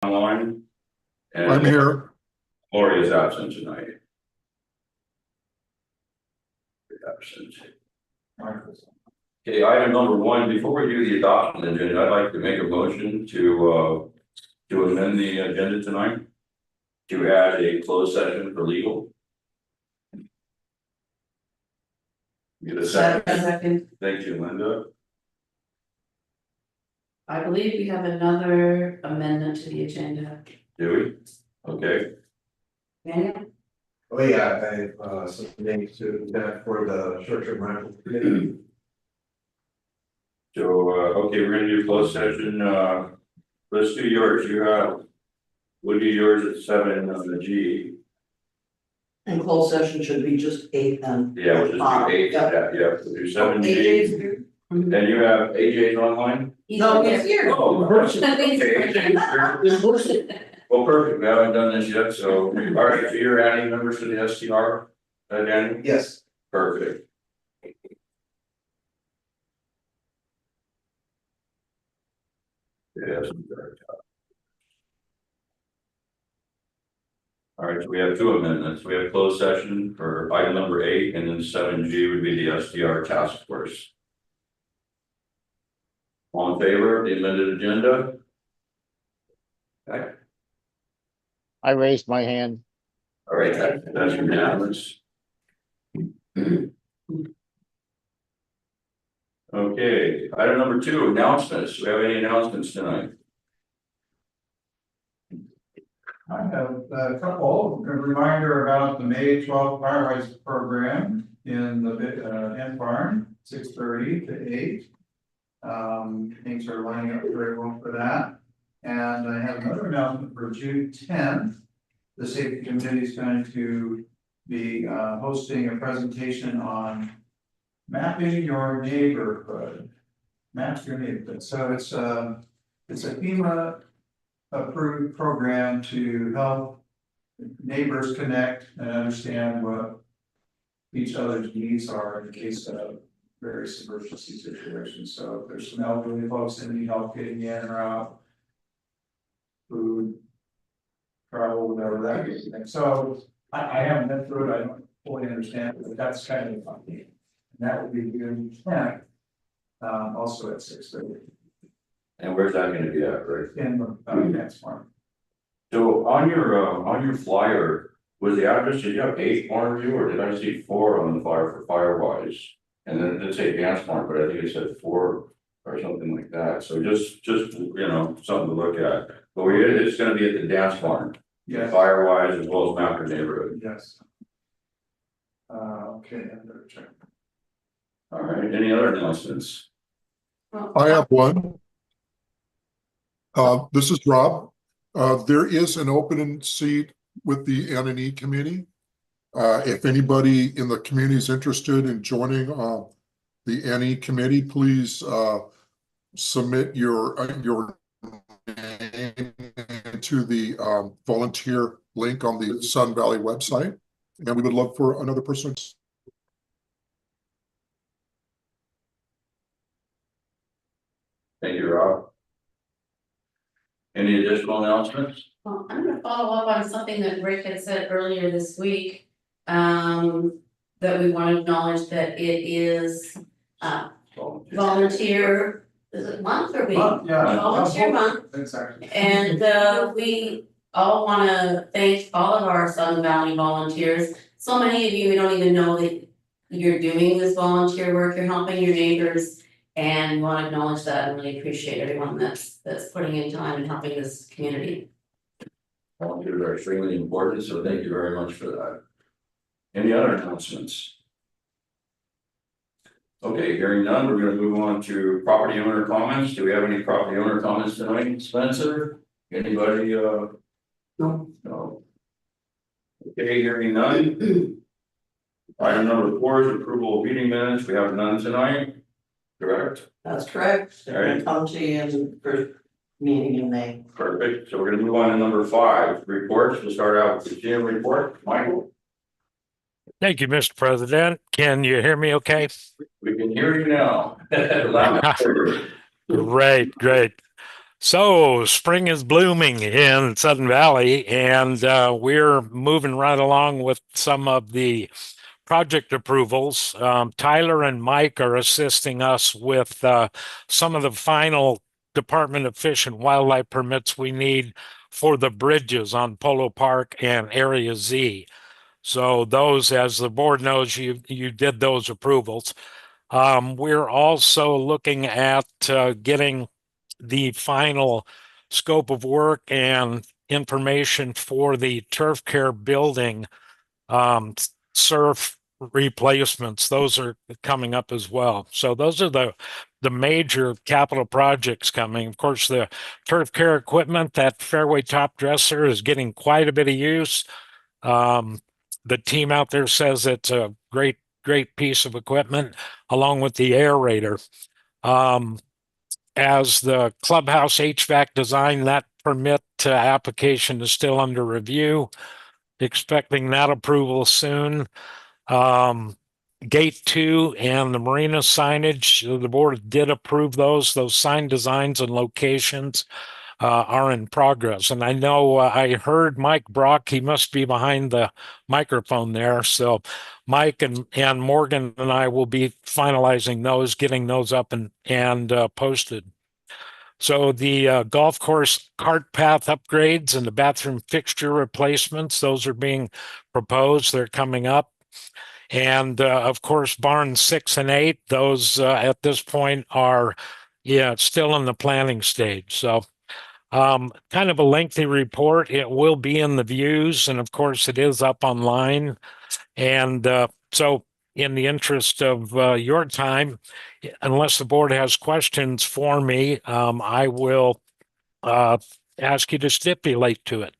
online. And I'm here. Lori is absent tonight. Absent. Okay, item number one, before we do the adoption agenda, I'd like to make a motion to amend the agenda tonight. To add a closed session for legal. Get a second. Thank you, Linda. I believe we have another amendment to the agenda. Do we? Okay. Daniel? Oh, yeah, I some names to that for the short-term rental committee. So, okay, we're gonna do closed session, let's do yours, we'll do yours at 7 on the G. And closed session should be just 8 then. Yeah, we'll just do 8, yeah, we'll do 7 G. AJ's here. And you have AJ's online? No, he's here. Oh, okay. Well, perfect, we haven't done this yet, so, all right, so you're adding members to the STR, Daniel? Yes. Perfect. Yes. All right, so we have 2 amendments. We have closed session for item number 8, and then 7G would be the SDR task force. All in favor of the amended agenda? Okay. I raised my hand. All right, that's unanimous. Okay, item number 2, announcements. Do we have any announcements tonight? I have a couple. A reminder about the May 12th Firewise program in the Ant Barn, 6:30 to 8. Things are lining up very well for that. And I have another announcement for June 10th. The safety committee is going to be hosting a presentation on mapping your neighborhood. Map your neighborhood. So it's a FEMA approved program to help neighbors connect and understand what each other's needs are in case of various emergency situations. So if there's some elderly folks that need help getting in or out, food, travel, whatever that is. So I haven't been through it, I don't fully understand it, but that's kind of fun. And that would be June 10th, also at 6:30. And where's that going to be at, right? In the next farm. So on your flyer, was the address, did you have 8 Farmview, or did I see 4 on the flyer for Firewise? And then it did say Dance Farm, but I think it said 4 or something like that. So just you know, something to look at. But it's going to be at the Dance Farm. Yes. Firewise as well as Map Your Neighborhood. Yes. Okay, I'm gonna check. All right, any other announcements? Well, I have one. This is Rob. There is an open seat with the N&E committee. If anybody in the community is interested in joining the N&E committee, please submit your name to the volunteer link on the Sun Valley website. And we would love for another person. Thank you, Rob. Any additional announcements? Well, I'm gonna follow up on something that Rick had said earlier this week. That we want to acknowledge that it is volunteer, is it month or week? Yeah. Volunteer month. Exactly. And we all want to thank all of our Sun Valley volunteers. So many of you don't even know that you're doing this volunteer work, you're helping your neighbors. And we want to acknowledge that and really appreciate everyone that's putting in time and helping this community. Volunteers are extremely important, so thank you very much for that. Any other announcements? Okay, hearing none, we're going to move on to property owner comments. Do we have any property owner comments tonight, Spencer? Anybody? No. Okay, hearing none. Item number 4 is approval of meeting minutes. We have none tonight. Correct? That's correct. They're Right. gonna come to you in the first meeting in May. Perfect. So we're going to move on to number 5, reports. We'll start out with the GM report. Michael. Thank you, Mr. President. Can you hear me okay? We can hear you now. Loud and clear. Great. So spring is blooming in Sudden Valley, and we're moving right along with some of the project approvals. Tyler and Mike are assisting us with some of the final Department of Fish and Wildlife permits we need for the bridges on Polo Park and Area Z. So those, as the board knows, you did those approvals. We're also looking at getting the final scope of work and information for the turf care building surf replacements. Those are coming up as well. So those are the major capital projects coming. Of course, the turf care equipment, that fairway top dresser is getting quite a bit of use. The team out there says it's a great piece of equipment, along with the aerator. As the clubhouse HVAC design, that permit application is still under review. Expecting that approval soon. Gate 2 and the marina signage, the board did approve those. Those sign designs and locations are in progress. And I know I heard Mike Brock, he must be behind the microphone there. So Mike and Morgan and I will be finalizing those, getting those up and posted. So the golf course cart path upgrades and the bathroom fixture replacements, those are being proposed. They're coming up. And of course, barns 6 and 8, those at this point are, still in the planning stage. So kind of a lengthy report. It will be in the views. And of course, it is up online. And so in the interest of your time, unless the board has questions for me, I will ask you to stipulate to it.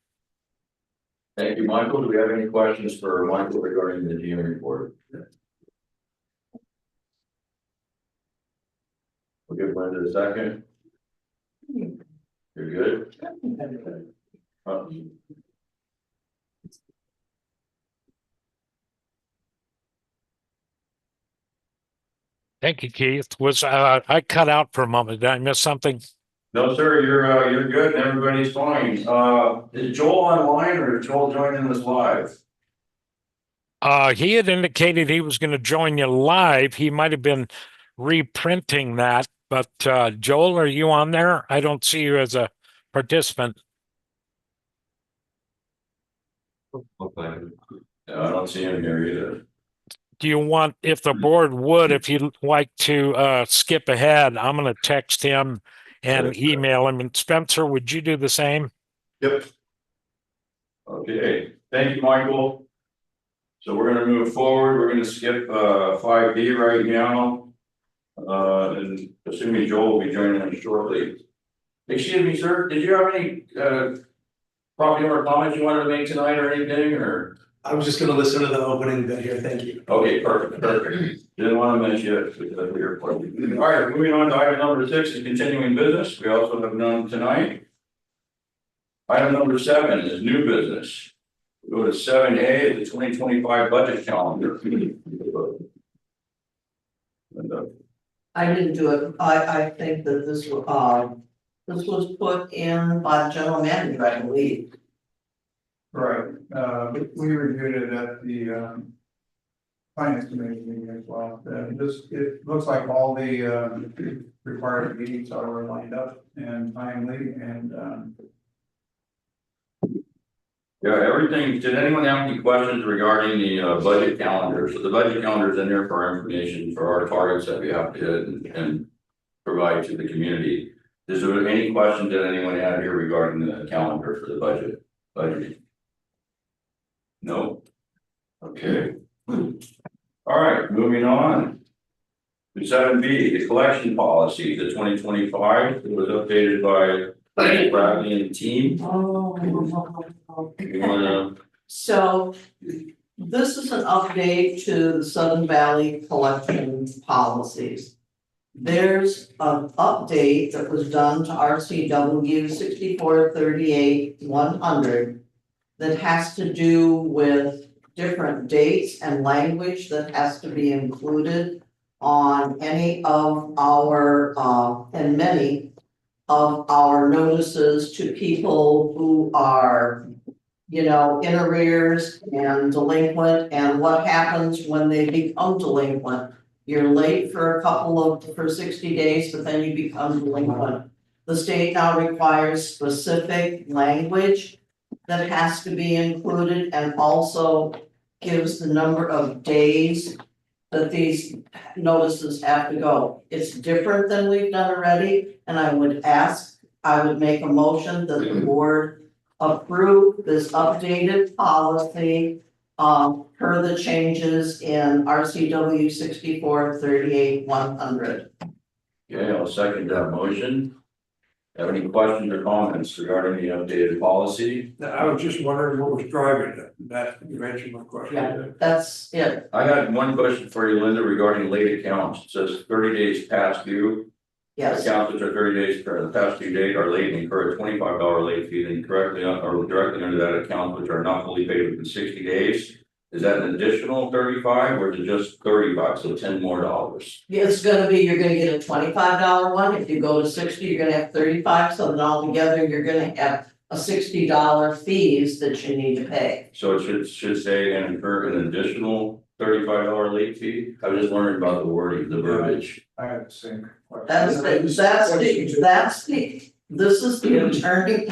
Thank you, Michael. Do we have any questions for Michael regarding the GM report? We'll give Linda a second. You're good? Thank you, Keith. Was I cut out for a moment? Did I miss something? No, sir, you're good and everybody's fine. Is Joel online or is Joel joining us live? He had indicated he was going to join you live. He might have been reprinting that, but Joel, are you on there? I don't see you as a participant. Okay. I don't see him here either. Do you want, if the board would, if you'd like to skip ahead, I'm going to text him and email him. And Spencer, would you do the same? Yep. Okay, thank you, Michael. So we're gonna move forward. We're gonna skip 5B right now. And assuming Joel will be joining us shortly. Excuse me, sir, did you have any property owner comments you wanted to make tonight or anything, or? I was just gonna listen to the opening bit here, thank you. Okay, perfect. Didn't want to mention it because of your point. All right, moving on to item number 6 is continuing business. We also have none tonight. Item number 7 is new business. We go to 7A, the 2025 budget calendar. I didn't do it. I think that this was put in by the general manager, I believe. Right, we reviewed it at the finance committee meeting as well. It looks like all the required meetings are lined up and timely and Yeah, everything. Did anyone have any questions regarding the budget calendar? So the budget calendar is in there for our information for our targets that we have to hit and provide to the community. Is there any questions that anyone had here regarding the calendar for the budget? No. Okay. All right, moving on. To 7B, the collection policy, the 2025, it was updated by Bradley and team. You wanna? So this is an update to the Southern Valley collection policies. There's an update that was done to RCW 6438-100 that has to do with different dates and language that has to be included on any of our and many of our notices to people who are, you know, in arrears and delinquent, and what happens when they become delinquent. You're late for for 60 days, but then you become delinquent. The state now requires specific language that has to be included, and also gives the number of days that these notices have to go. It's different than we've done already, and I would make a motion that the board approve this updated policy per the changes in RCW 6438-100. Okay, I'll second that motion. Have any questions or comments regarding the updated policy? I was just wondering what was driving it, that you answered my question. Yeah, that's it. I had one question for you, Linda, regarding late accounts. It says 30 days past due. Yes, Accounts which are 30 days for the past due date are late and incur a $25 late fee, then correctly or directly under that account which are not fully paid within 60 days. Is that an additional 35 or is it just 35, so $10 more? it's gonna be, you're gonna get a $25 one. If you go to 60, you're gonna have 35, so then altogether, you're gonna have a $60 fees that you need to pay. So it should say and incur an additional $35 late fee. I was just wondering about the wording, the verbiage. I have the same question. This is the attorney,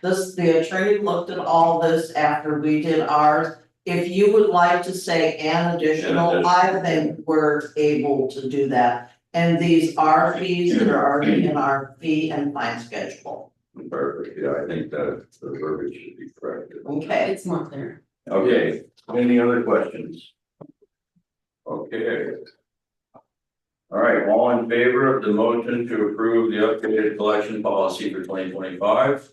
the attorney looked at all this after we did ours. If you would like to say an additional, I think we're able to do that. And these are fees that are already in our fee and fine schedule. Perfect. Yeah, I think that the verbiage should be corrected. Okay, It's more clear. Okay, any other questions? Okay. All right, all in favor of the motion to approve the updated collection policy for 2025?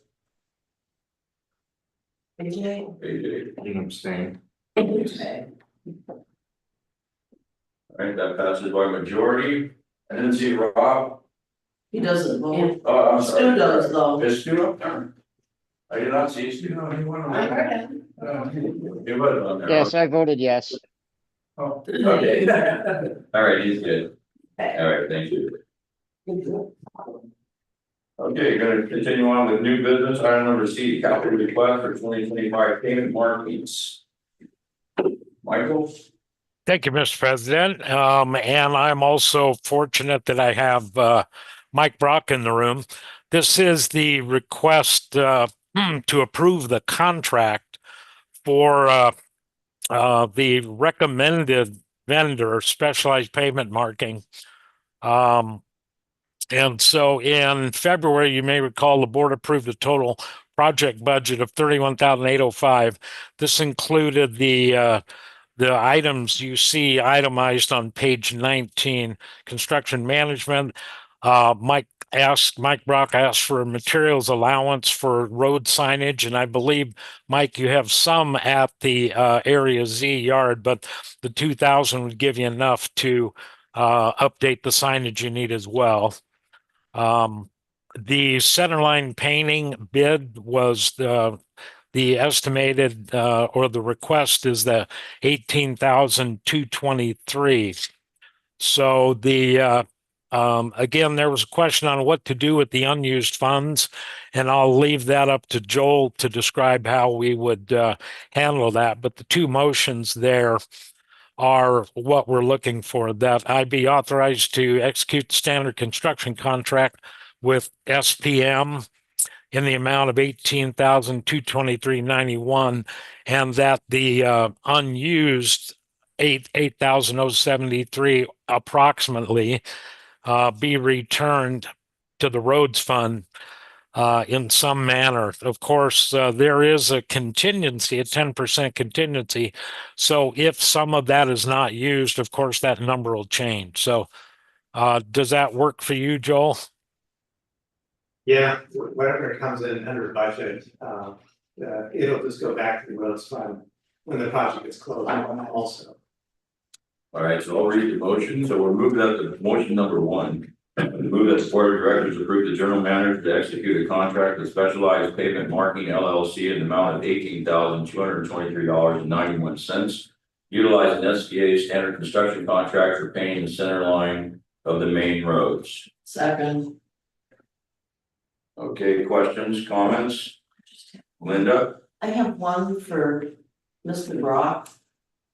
AJ? AJ. Abstain. Okay. All right, that passes by majority. I didn't see Rob. He doesn't vote. Oh, I'm sorry. Stu does though. Is Stu up there? I did not see Stu. You know, you wanna. I heard him. He was on there. Yes, I voted yes. Oh, Okay. All right, he's good. All right, thank you. Okay, gonna continue on with new business, item number C, capital request for 2025 payment markings. Michael? Thank you, Mr. President. And I'm also fortunate that I have Mike Brock in the room. This is the request to approve the contract for the recommended vendor specialized pavement marking. And so in February, you may recall the board approved a total project budget of $31,805. This included the items you see itemized on page 19, construction management. Mike Brock asked for a materials allowance for road signage, and I believe, Mike, you have some at the Area Z yard, but the 2,000 would give you enough to update the signage you need as well. The centerline painting bid was the estimated or the request is the 18,223. So the again, there was a question on what to do with the unused funds, and I'll leave that up to Joel to describe how we would handle that. But the two motions there are what we're looking for, that I be authorized to execute the standard construction contract with SPM in the amount of $18,223.91, and that the unused $8,073 approximately be returned to the roads fund in some manner. Of course, there is a contingency, a 10% contingency. So if some of that is not used, of course, that number will change. So does that work for you, Joel? Yeah, whatever comes in under budget, it'll just go back to the roads fund when the project is closed also. All right, so I'll read the motion. So we'll move that to motion number 1. Move that the board of directors approve the general manager to execute a contract with Specialized Pavement Marking LLC in the amount of $18,223.91. Utilize an SBA standard construction contract for painting the center line of the main roads. Second. Okay, questions, comments? Linda? I have one for Mr. Brock.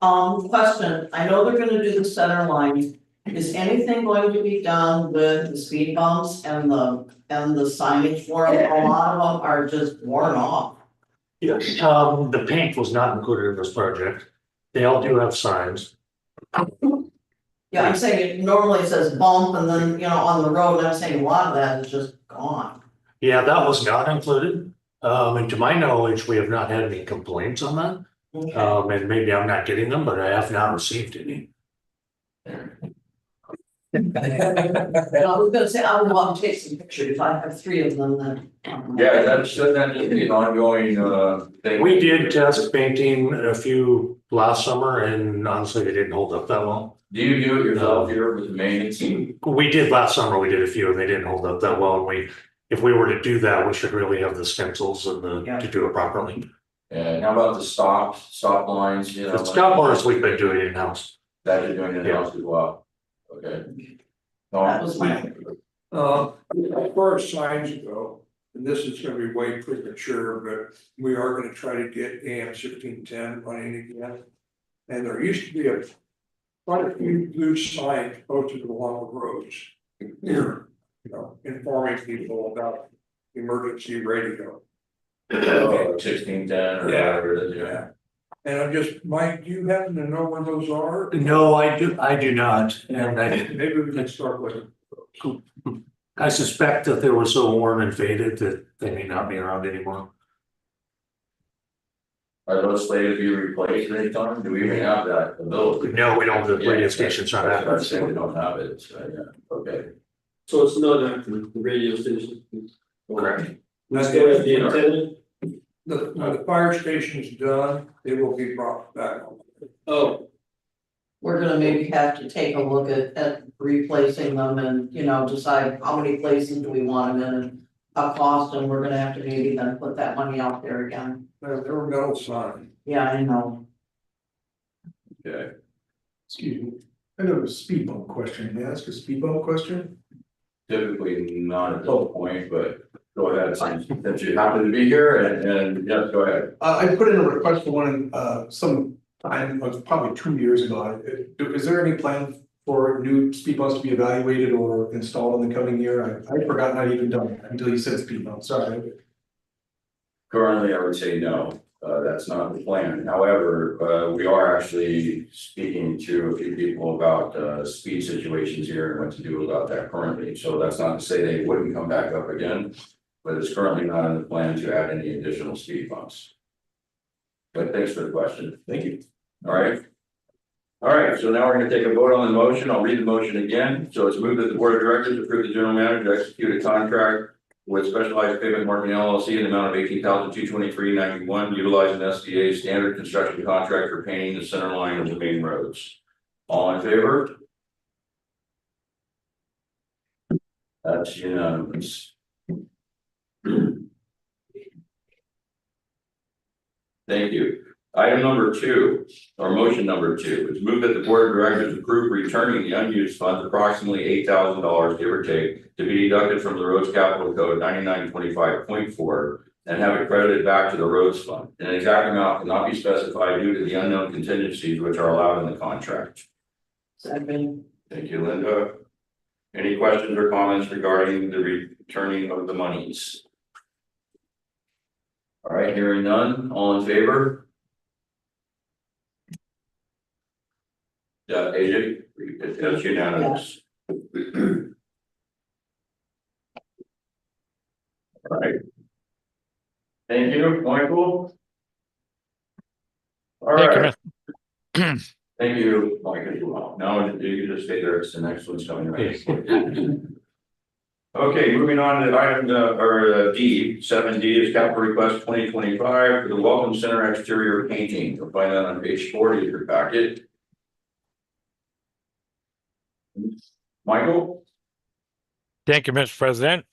Question, I know they're gonna do the center line. Is anything going to be done with the speed bumps and the signage for them? A lot of them are just worn off. Yes, the paint was not included in this project. They all do have signs. Yeah, I'm saying it normally says bump and then, on the road, I'm saying a lot of that is just gone. Yeah, that was not included. And to my knowledge, we have not had any complaints on that. Okay. And maybe I'm not getting them, but I have not received any. And I was gonna say, I would want to take some pictures, I have 3 of them then. Yeah, that should that just be an ongoing thing. We did test painting a few last summer and honestly, they didn't hold up that well. Do you do it yourself here with the maintenance? We did last summer, we did a few and they didn't hold up that well. And if we were to do that, we should really have the stencils and to do it properly. And how about the stop lines, you know? The stop bars, we've been doing in-house. That you're doing in-house as well, okay. That was my. As far as signs go, and this is gonna be way premature, but we are gonna try to get AM 1610 running again. And there used to be quite a few blue signs posted along the roads. Here, informing people about emergency radio. 1610 or whatever it is, yeah. And I'm just, Mike, do you happen to know where those are? No, I do not, and Maybe we can start with it. I suspect that they were so worn and faded that they may not be around anymore. Are those slated to be replaced at any time? Do we even have that ability? No, we don't have the radio stations on That's what I'm that. saying, we don't have it, so, yeah, okay. So it's not active, the radio station. Correct. Let's go with the antenna. When the fire station's done, they will be brought back on. Oh, We're gonna maybe have to take a look at replacing them and, decide how many places do we want them in and how cost, and we're gonna have to maybe then put that money out there again. They're metal signs. Yeah, I know. Okay, Excuse me, I have a speed bump question, may I ask a speed bump question? typically not at this point, but go ahead, since you happen to be here and yes, go ahead. I put in a request for one, some time, probably 2 years ago. Is there any plan for new speed bumps to be evaluated or installed in the coming year? I forgot not even done it until you said speed bump, sorry. Currently, I would say no, that's not the plan. However, we are actually speaking to a few people about speed situations here and what to do about that currently. So that's not to say they wouldn't come back up again, but it's currently not in the plan to add any additional speed bumps. But thanks for the question. Thank you. All right. All right, so now we're going to take a vote on the motion. I'll read the motion again. So it's moved that the board of directors approve the general manager to execute a contract with Specialized Pavement Marketing LLC in the amount of $18,223.91, utilizing SDA standard construction contract for painting the center line of the main roads. All in favor? That's unanimous. Thank you. Item number 2, or motion number 2, is move that the board of directors approve returning the unused funds, approximately $8,000, give or take, to be deducted from the roads capital code 9925.4 and have it credited back to the roads fund. An exact amount cannot be specified due to the unknown contingencies which are allowed in the contract. Second. Thank you, Linda. Any questions or comments regarding the returning of the monies? All right, hearing none, all in favor? Yeah, AJ, that's unanimous. All right. Thank you, Michael. All right. Thank you, Mike, as well. Now you just stay there, it's the next one's coming right. Okay, moving on to item D, 7D is capital request 2025 for the Welcome Center exterior painting. You'll find that on page 40 of your packet. Michael? Thank you, Mr. President.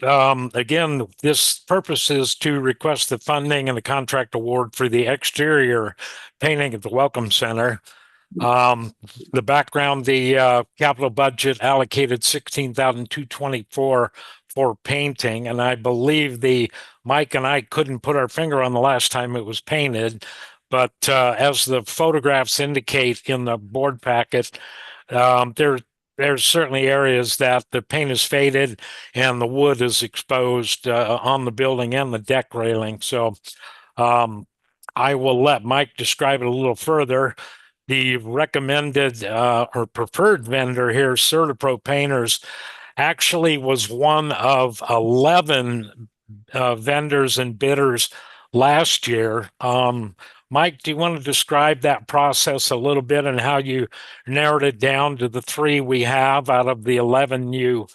Again, this purpose is to request the funding and the contract award for the exterior painting of the Welcome Center. The background, the capital budget allocated $16,224 for painting, and I believe Mike and I couldn't put our finger on the last time it was painted, but as the photographs indicate in the board packet, there's certainly areas that the paint is faded and the wood is exposed on the building and the deck railing. So I will let Mike describe it a little further. The recommended or preferred vendor here, CertaPro Painters, actually was one of 11 vendors and bidders last year. Mike, do you want to describe that process a little bit and how you narrowed it down to the 3 we have out of the 11 you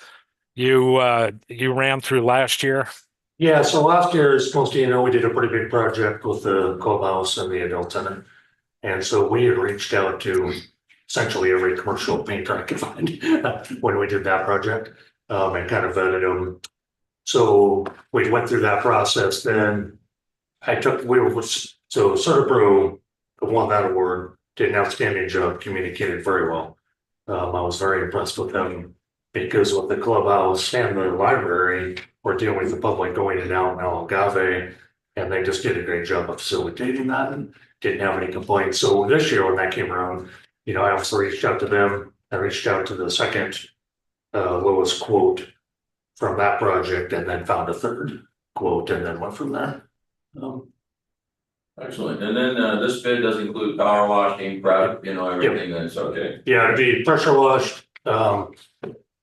ran through last year? Yeah, so last year, as most of you know, we did a pretty big project with the clubhouse and the adult center. And so we had reached out to essentially every commercial painter I could find when we did that project, and kind of vetted them. So we went through that process. Then so CertaPro won that award, did an outstanding job, communicated very well. I was very impressed with them because with the clubhouse and the library, we're dealing with the public going in and out in Agave, and they just did a great job of facilitating that and didn't have any complaints. So this year when that came around, I also reached out to them. I reached out to the second lowest quote from that project and then found a third quote and then went from there. Excellent. And then this bid does include power washing, prep, everything that's okay. Yeah, it'd be pressure washed,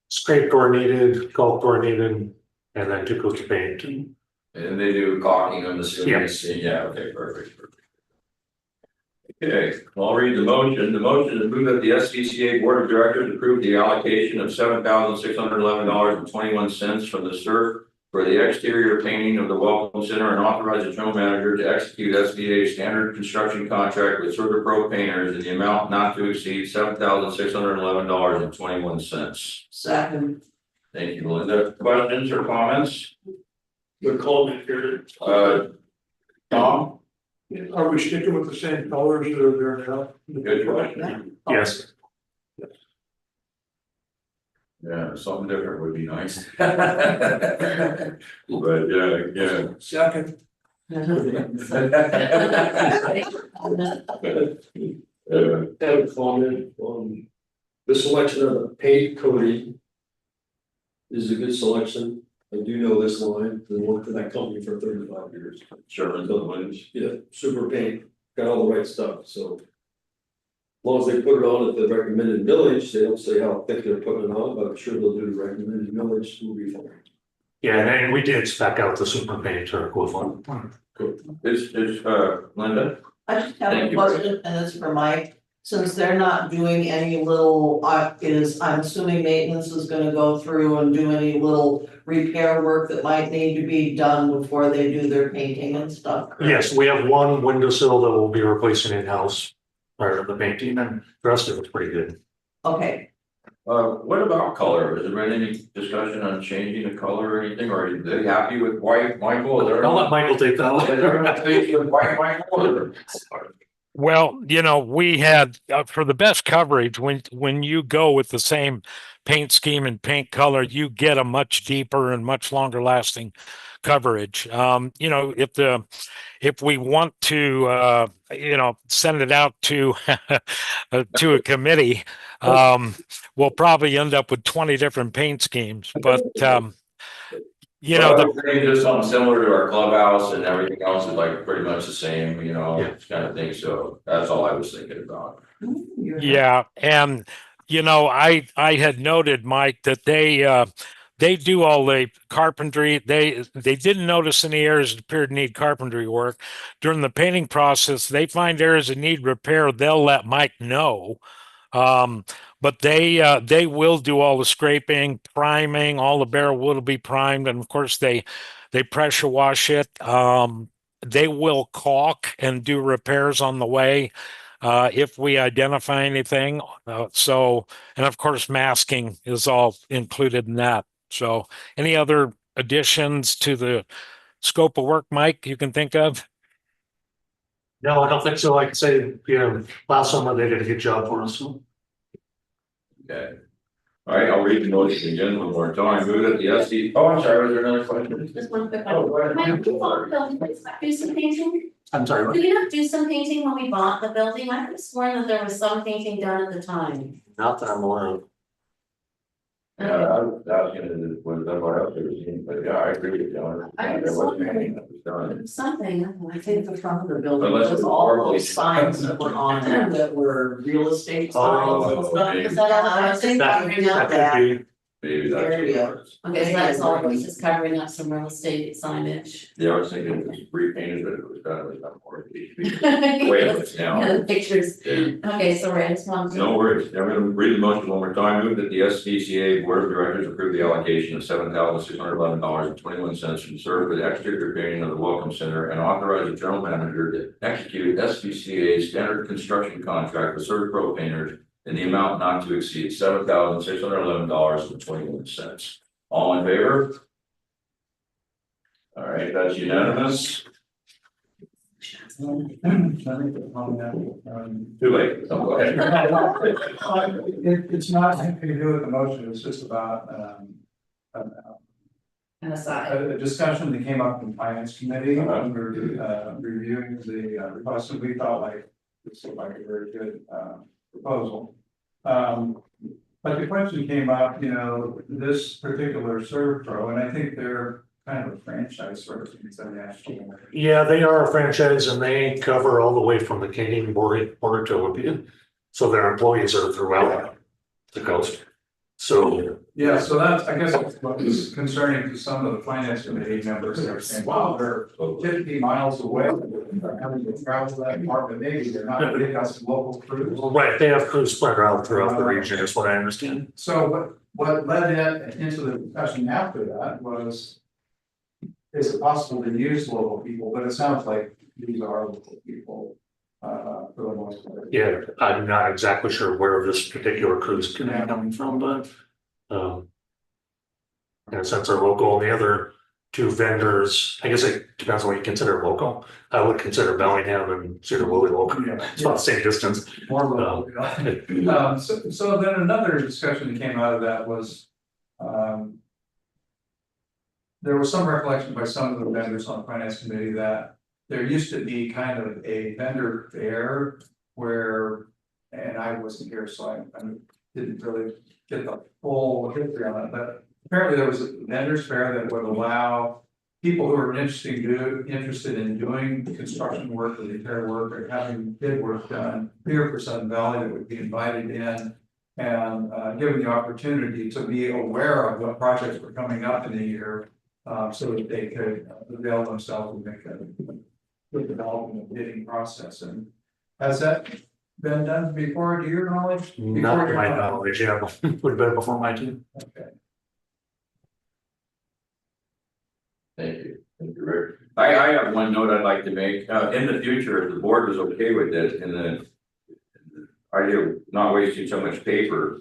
scrape door needed, golf door needed, and then 2 coats of paint. And they do caulking on the ceilings. Yeah, okay, perfect. Okay, well, I'll read the motion. The motion is move that the SCCA Board of Directors approve the allocation of $7,611.21 from the SURF for the exterior painting of the Welcome Center and authorize the general manager to execute SBA standard construction contract with CertaPro Painters in the amount not to exceed $7,611.21. Second. Thank you, Linda. Questions or comments? Good comment here. Tom? Are we sticking with the same colors that are there now? Good question. Yes. Yeah, something different would be nice. But yeah. Second. I have a comment on the selection of the paint coating. Is a good selection. I do know this line, I worked for that company for 35 years. Sherman Williams. Yeah, super paint, got all the right stuff, so. As long as they put it on at the recommended millage, they don't say how thick they're putting it on, but I'm sure they'll do the recommended millage, will be fine. Yeah, and we did spec out the super paint or equivalent. Cool. Is Linda? I just have Thank a you. question, and it's for Mike. Since they're not doing any little, I'm assuming maintenance is gonna go through and do any little repair work that might need to be done before they do their painting and stuff. correct? Yes, we have one windowsill that we'll be replacing in-house prior to the painting, and the rest of it's pretty good. Okay, What about color? Has there been any discussion on changing the color or anything, or are they happy with white, Michael? Is there? I'll let Michael take that Is there anything with white, Michael? Well, we had for the best coverage, when you go with the same paint scheme and paint color, you get a much deeper and much longer lasting coverage. If we want to send it out to to a committee, we'll probably end up with 20 different paint schemes. But just something similar to our clubhouse and everything else is like pretty much the same, kind of thing. So that's all I was thinking about. Yeah, and I had noted, Mike, that they do all the carpentry. They didn't notice any areas that appeared to need carpentry work. During the painting process, they find areas that need repair, they'll let Mike know. But they will do all the scraping, priming, all the bare wood will be primed, and of course they pressure wash it. They will caulk and do repairs on the way if we identify anything. And of course masking is all included in that. So any other additions to the scope of work, Mike, you can think of? No, I don't think so. Like I say, last summer they did a good job for us. Okay. All right, I'll read the motion again one more time. Move that the SD, oh, I'm sorry, was there another question? Just one quick Oh, one. go ahead. Mike, did you bought the building, do some painting? I'm sorry, Did you not do some painting when we bought the building? I could have sworn that there was some painting done at the time. Not that I'm aware of. Yeah, I was asking was that what else there was, but yeah, I agree with you. I There was was wondering. anything that was done. Something, I think the front of the building Unless was it's all horribly- those signs that were on it that were real estate signs. Oh, is that all I it was, think just I covering did up? that. Could be. Maybe that's. Area. what it was. Okay, so that's all, it was just covering up some real estate signage. Yeah, I was thinking it was repainted, but it was done, it was not more. Wait, it's now. Yeah, the pictures. Yeah. Okay, sorry, I just wanted to. No worries. I'm gonna read the motion one more time. Move that the SPCA Board of Directors approve the allocation of $7,611.21 from serve for the exterior painting of the Welcome Center and authorize the general manager to execute SPCA standard construction contract with Serve Pro painters in the amount not to exceed $7,611.21. All in favor? All right, that's unanimous. Too late. Oh, go ahead. It's not anything to do with the motion, it's just about, An aside. a discussion that came up in finance committee Uh-huh. when we were reviewing the request, and we felt like this looked like a very good proposal. But the question came up, you know, this particular Serve Pro, and I think they're kind of a franchise sort of international. Yeah, they are a franchise and they cover all the way from the Canadian border to Olympia. So their employees are throughout the coast. So Yeah, so that's, I guess, what was concerning to some of the finance committee members, they're saying, wow, they're 50 miles away. They're having to travel that far, but maybe they're not, they got some local crews. right, they have crews spread out throughout the region, is what I understand. So what led into the discussion after that was, is it possible to use local people, but it sounds like these are local people, for the most part. Yeah, I'm not exactly sure where this particular cruise is coming from, but in a sense are local, and the other two vendors, I guess it depends on what you consider local. I would consider Bellingham and Cedar Woolley local. Yeah. It's about the same distance. More local, yeah. So then another discussion that came out of that was, there was some recollection by some of the vendors on the finance committee that there used to be kind of a vendor fair where, and I wasn't here, so I didn't really get the full history on it, but apparently there was a vendors fair that would allow people who are interested in doing construction work or repair work or having bid work done here for Sudden Valley that would be invited in and given the opportunity to be aware of what projects were coming up in the year, so that they could avail themselves and make a good development bidding process. And has that been done before, to your knowledge? Not Before to your my knowledge, yeah, would have been before my time. Okay. Thank you. Thank you, Rick. I have one note I'd like to make. In the future, if the board was okay with it, in the idea of not wasting so much paper,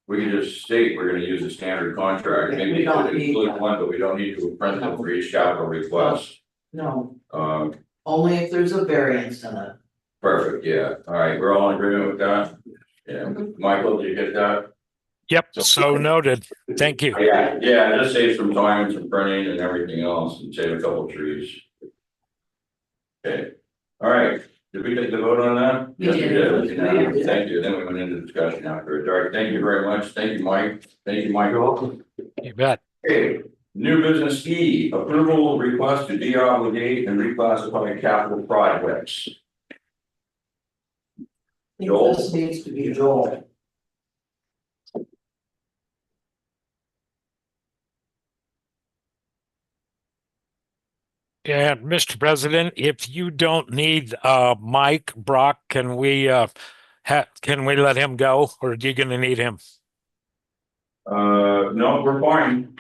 we can just state we're gonna use a standard contract. Maybe we could include one, but we don't need to print them for each capital request. No, Um, only if there's a variance in it. perfect, yeah. All right, we're all in agreement with that? Yeah. Michael, did you get that? Yep, so noted. Thank you. Yeah, just save some time and some printing and everything else and save a couple trees. Okay, all right. Did we take the vote on that? We Yes, did. did. Thank you. Then we went into discussion after it. All right, thank you very much. Thank you, Mike. Thank you, Michael. You bet. Okay, new business E, approval request to de-obligate and reclassify capital projects. I think Joel? this needs to be Joel. And Mr. President, if you don't need Mike Brock, can we let him go, or are you gonna need him? No, we're fine.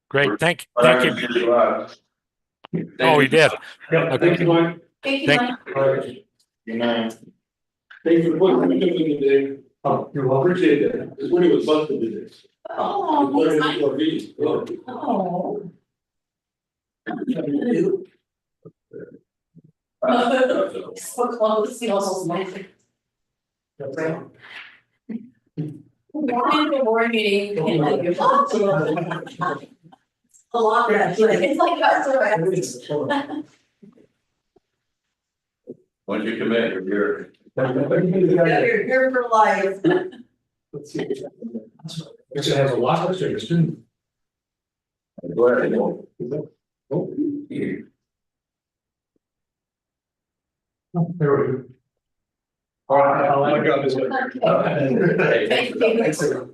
Great, thank But you. I can do, Oh, he did. Yeah, thank you, Mike. Thank you, Thank- Mike. All right. Good night. Thank you for putting me in today. Oh, you're welcome. Appreciate that. This morning was busted today. Oh, It's thanks, very Mike. important. Oh. Oh. So close, he almost might. Morning to board meeting. A lot of that, it's like that's right. Once you commit, you're here. You're here for life. Let's see. Guess it has a lot of stickers too. I'm glad I know. Oh, here. Oh, there we go. All right, I'll let it go this way. Okay. Thank you. Thanks, everyone.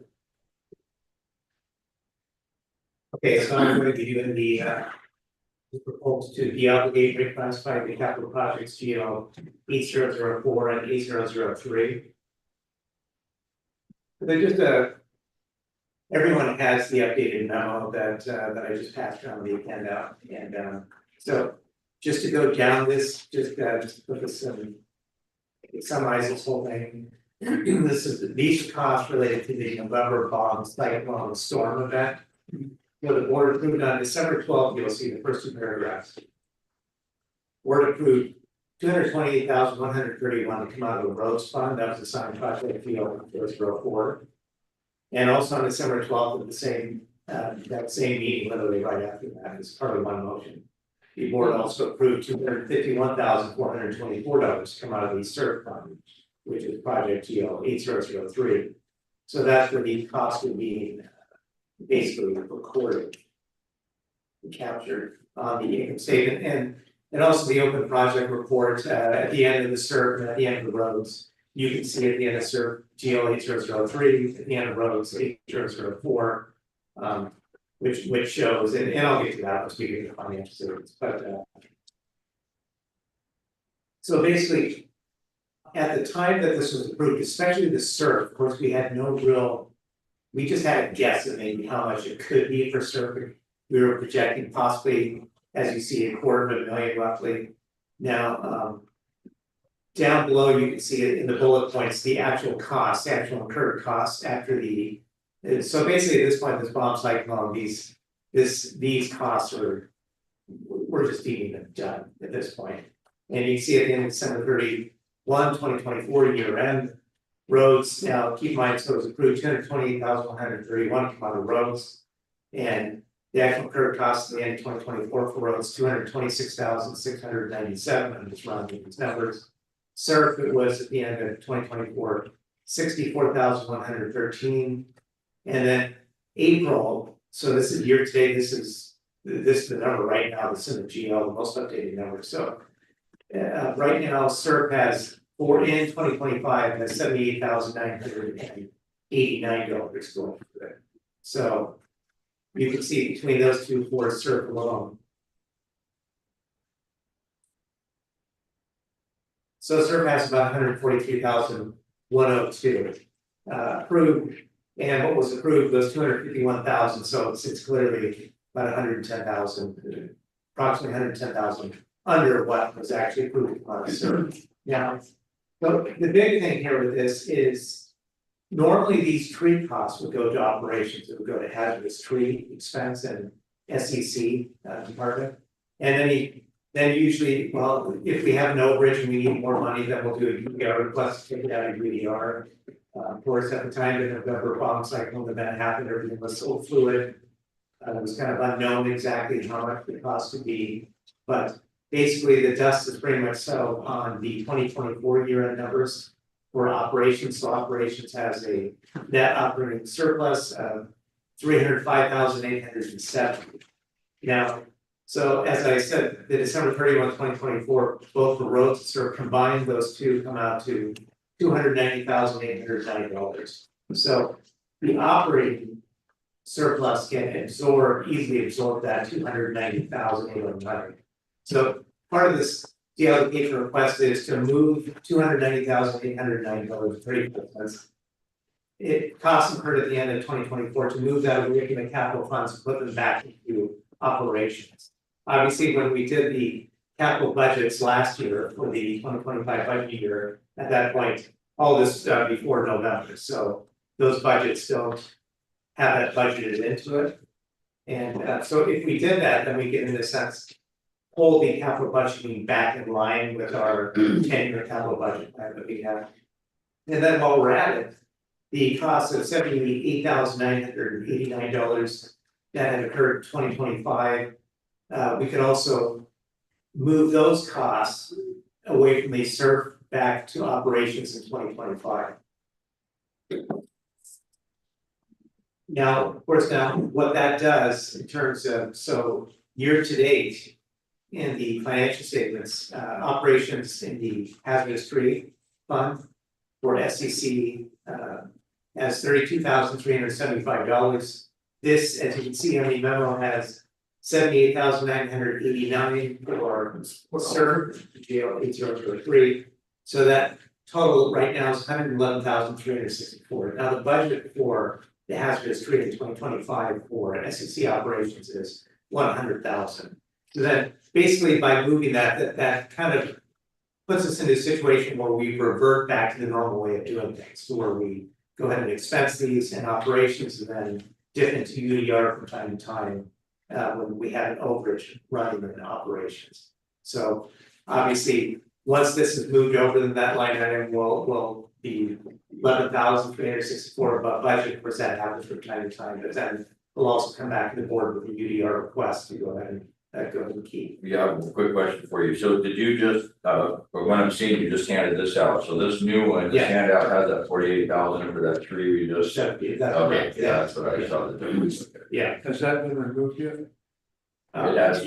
Okay, so I'm going to give you the proposal to de-obligate, reclassify the capital projects GL 8004 and 8003. They're just everyone has the updated memo that I just passed around the handout, and so just to go down this, just put this summarize this whole thing. These are costs related to the November bomb cyclone storm event. The board approved on December 12th, you'll see the first two paragraphs. Board approved $228,131 to come out of the roads fund, that was assigned project field 004. And also on December 12th of the same that same meeting, literally right after that, as part of one motion. The board also approved $251,424 to come out of the CERT fund, which is project GL 8003. So that's where the costs would be basically recorded, captured on the income statement, and also the open project report at the end of the CERT and at the end of the roads. You can see at the end of CERT GL 8003, at the end of roads 8004, which shows, and I'll get to that once we get to the financial statements, but so basically, at the time that this was approved, especially the CERT, of course, we had no real. We just had a guess at maybe how much it could be for CERT. We were projecting possibly, as you see, $250,000 roughly. Now, down below, you can see it in the bullet points, the actual costs, actual incurred costs after the. So basically, at this point, this bomb cyclone, these costs we're just deeming them done at this point. And you can see at the end of December 31, 2024 year end. Roads, now keep in mind, so it was approved $228,131 come out of roads. And the actual incurred costs at the end of 2024 for roads, $226,697. I'm just rounding these numbers. CERF, it was at the end of 2024, $64,113. And then April, so this is year to date, this is the number right now, this is in the GL, the most updated number. So right now, CERF has in 2025 has $78,989 going for it. So you can see between those two for CERF alone. So CERF has about $143,102 approved, and what was approved was $251,000. So it's clearly about $110,000, approximately $110,000 under what was actually approved by CERF. Now, so the big thing here with this is normally these tree costs would go to operations, it would go to hazardous tree expense and SEC department. And then usually, well, if we have no bridge and we need more money, then we'll do a UDR request to take it out of UDR. Of course, at the time the November bomb cyclone event happened, everything was so fluid. It was kind of unknown exactly how much the cost would be, but basically, the dust is pretty much settled on the 2024 year-end numbers for operations. So operations has a net operating surplus of $305,870. Now, so as I said, the December 31, 2024, both the roads and CERF combined, those two come out to $290,890. So the operating surplus can easily absorb that $290,890. So part of this de-obligation request is to move $290,890. It costs incurred at the end of 2024 to move that away from the capital funds and put them back into operations. Obviously, when we did the capital budgets last year for the 2025 budget year, at that point, all this before November. So those budgets don't have that budgeted into it. And so if we did that, then we get in a sense hold the capital budgeting back in line with our 10-year capital budget plan that we have. And then while we're at it, the cost of $78,989 that had occurred in 2025. We could also move those costs away from the SURF back to operations in 2025. Now, of course, what that does in terms of, so year to date in the financial statements, operations in the hazardous tree fund for SEC has $32,375. This, as you can see on the memo, has $78,989 for SURF, GL 8003. So that total right now is $111,364. Now the budget for the hazardous tree in 2025 for SEC operations is $100,000. So then basically by moving that kind of puts us in a situation where we revert back to the normal way of doing things, so where we go ahead and expense these in operations and then dip into UDR from time to time when we have an overage running in operations. So obviously, once this is moved over, then that line item will be $11,364 above budget. Of course, that happens from time to time, but then we'll also come back to the board with a UDR request to go ahead and go ahead and keep. Yeah, a quick question for you. So did you just, or when I'm seeing you just handed this out, so this new one, this handout has that 48,000 for that tree we just. Okay, that's what I saw. Yeah. Has that been removed yet? It has.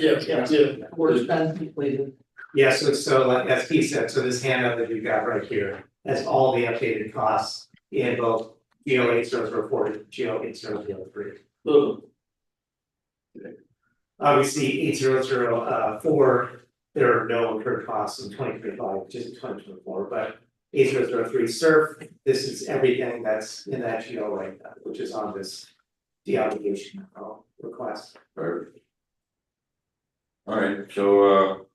Work's been completed. Yeah, so like as Keith said, so this handout that you've got right here has all the updated costs in both GO 8004 and GO 8003. Obviously, 8004, there are no incurred costs in 2025, which is in 2024, but 8003 SURF, this is everything that's in that GO right now, which is on this de-obligation request. Perfect. All right, so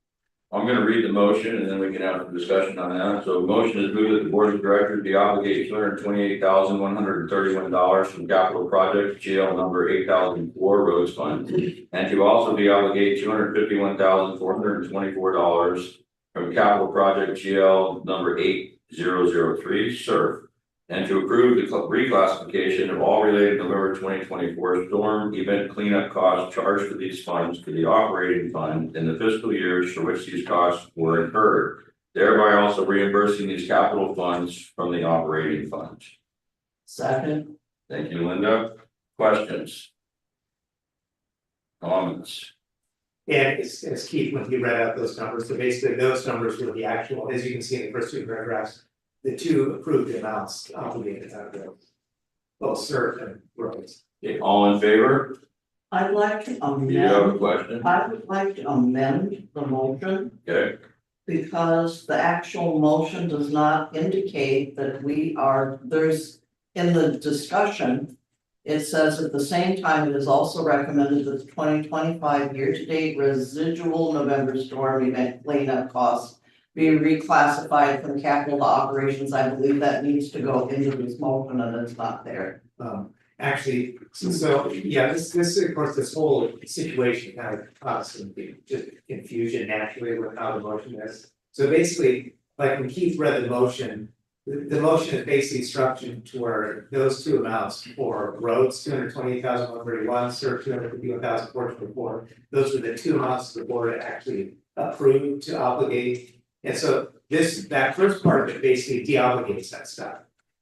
I'm gonna read the motion and then we can have a discussion on that. So the motion is moved that the board of directors de-obligate $228,131 from capital project GL number 8004 roads fund. And to also de-obligate $251,424 from capital project GL number 8003 SURF. And to approve the reclassification of all related November 2024 storm event cleanup costs charged to these funds to the operating fund in the fiscal years for which these costs were incurred, thereby also reimbursing these capital funds from the operating funds. Second. Thank you, Linda. Questions? Comments? And as Keith, when he read out those numbers, so basically those numbers were the actual, as you can see in the first two paragraphs, the two approved amounts obligated out of those, both SURF and roads. Okay, all in favor? I'd like to Do you have a amend, question? I would like to amend the motion Okay, because the actual motion does not indicate that there's, in the discussion, it says at the same time, it is also recommended that the 2025 year-to-date residual November storm event cleanup costs be reclassified from capital to operations. I believe that needs to go into this motion and it's not there. Actually, so yeah, this of course, this whole situation kind of caused some just confusion naturally with how the motion is. So basically, like when Keith read the motion, the motion is basically structured to where those two amounts for roads, 228,131, SURF 251,424, those were the two amounts the board actually approved to obligate. And so that first part of it basically de-obligates that stuff.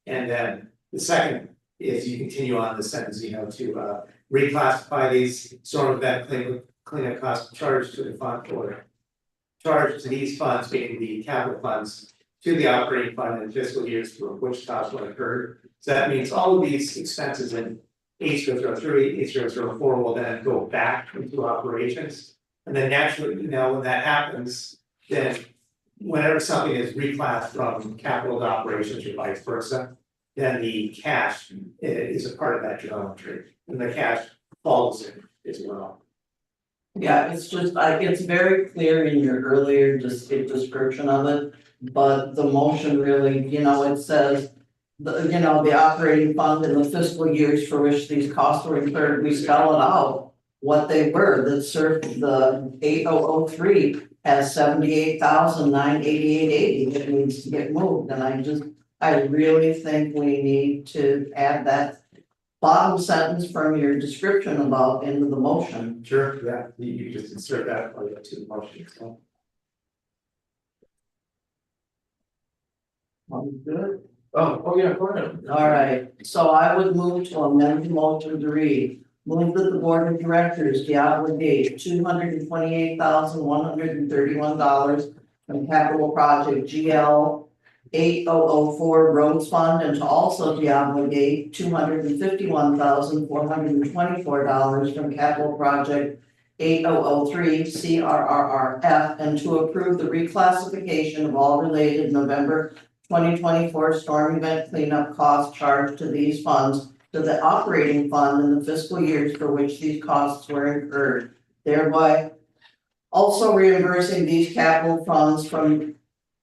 And then the second is you continue on the sentence, to reclassify these storm event cleanup costs charged to the fund or charged to these funds, being the capital funds, to the operating fund in fiscal years for which costs will occur. So that means all of these expenses in 8003, 8004 will then go back into operations. And then naturally, when that happens, then whenever something is reclassed from capital to operations or vice versa, then the cash is a part of that geometry, and the cash falls in as well. Yeah, it's just, it's very clear in your earlier description of it, but the motion really, it says the operating fund in the fiscal years for which these costs were incurred, we spell it out what they were. The SURF, the 8003 has $78,988.80 that needs to get moved, and I really think we need to add that bottom sentence from your description about into the motion. Sure, yeah, you just insert that part into the motion, so. Good. Oh, yeah, go ahead. All right, so I would move to amend the motion to read. Move that the board of directors de-obligate $228,131 from capital project GL 8004 roads fund, and to also de-obligate $251,424 from capital project 8003 CRRRF, and to approve the reclassification of all related November 2024 storm event cleanup costs charged to these funds to the operating fund in the fiscal years for which these costs were incurred, thereby also reimbursing these capital funds from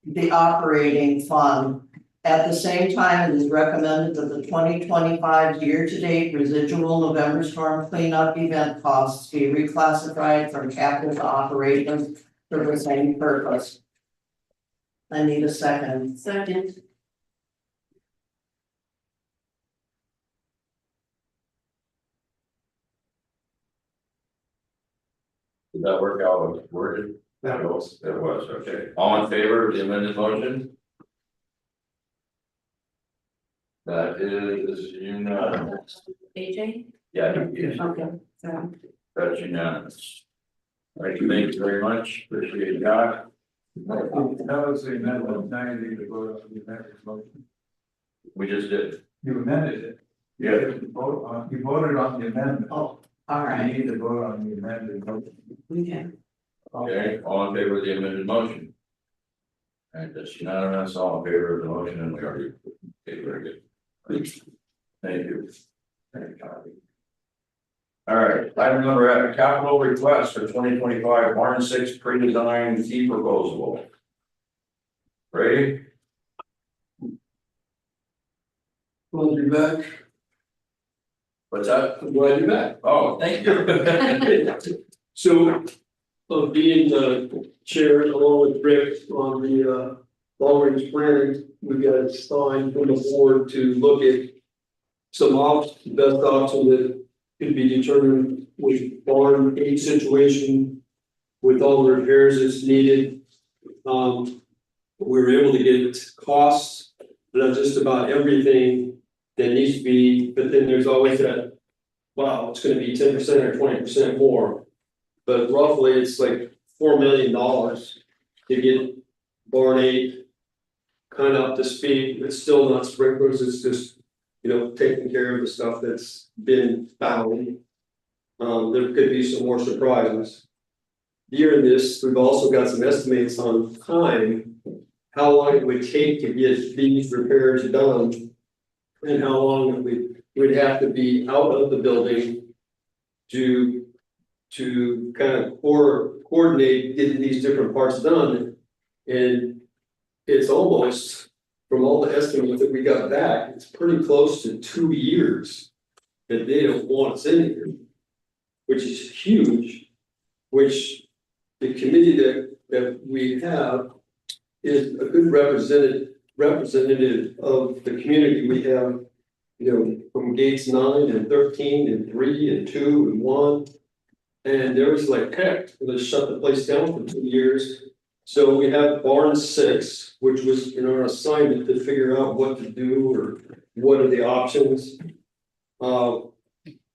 the operating fund. At the same time, it is recommended that the 2025 year-to-date residual November storm cleanup event costs be reclassified from capital to operations for the same purpose. I need a second. Second. Did that work out with worded? That was. It was, okay. All in favor of the amended motion? That is unanimous. AJ? Yeah, yes, Okay, so. that's unanimous. Thank you very much, appreciate that. That was the amendment, now you need to vote on the amended motion. We just did. You amended it. Yeah. You voted on the amendment. Oh, all right. You need to vote on the amended motion. Okay. Okay, all in favor of the amended motion? And that's unanimous, all in favor of the motion, and we already, okay, very good. Thank you. Thank you, Copy. All right, item number F, capital request for 2025 Barn 6 pre-design fee proposal. Ready? Glad you're back. What's that? I'm glad you're back. Oh, thank you. So, being the chair along with Rick on the long range planning, we've got a sign from the board to look at some options, the best option that could be determined with barn age situation, with all the repairs that's needed. We were able to get costs, not just about everything that needs to be, but then there's always that, wow, it's gonna be 10% or 20% more. But roughly, it's like $4 million to get barn 8 kind of up to speed. It's still not sprinklers, it's just, taking care of the stuff that's been found. There could be some more surprises. During this, we've also got some estimates on time, how long it would take to get these repairs done, and how long we'd have to be out of the building to kind of coordinate getting these different parts done. And it's almost, from all the estimates that we got back, it's pretty close to 2 years that they don't want us in here, which is huge, which the committee that we have is a good representative of the community. We have, from gates 9 and 13 and 3 and 2 and 1. And there was like, heck, let's shut the place down for 2 years. So we have barn 6, which was our assignment to figure out what to do or what are the options.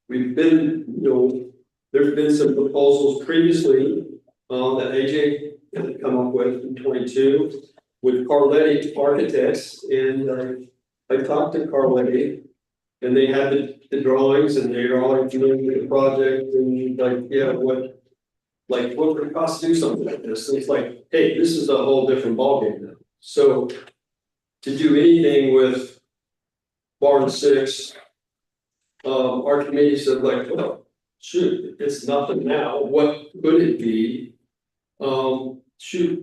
We've been, there's been some proposals previously that AJ had come up with in 22 with Carletti Architects, and I talked to Carletti, and they had the drawings, and they're all doing the project, and what would it cost to do something like this? And it's like, hey, this is a whole different ballgame now. So to do anything with barn 6, our committee said, like, well, shoot, it's nothing now. What could it be?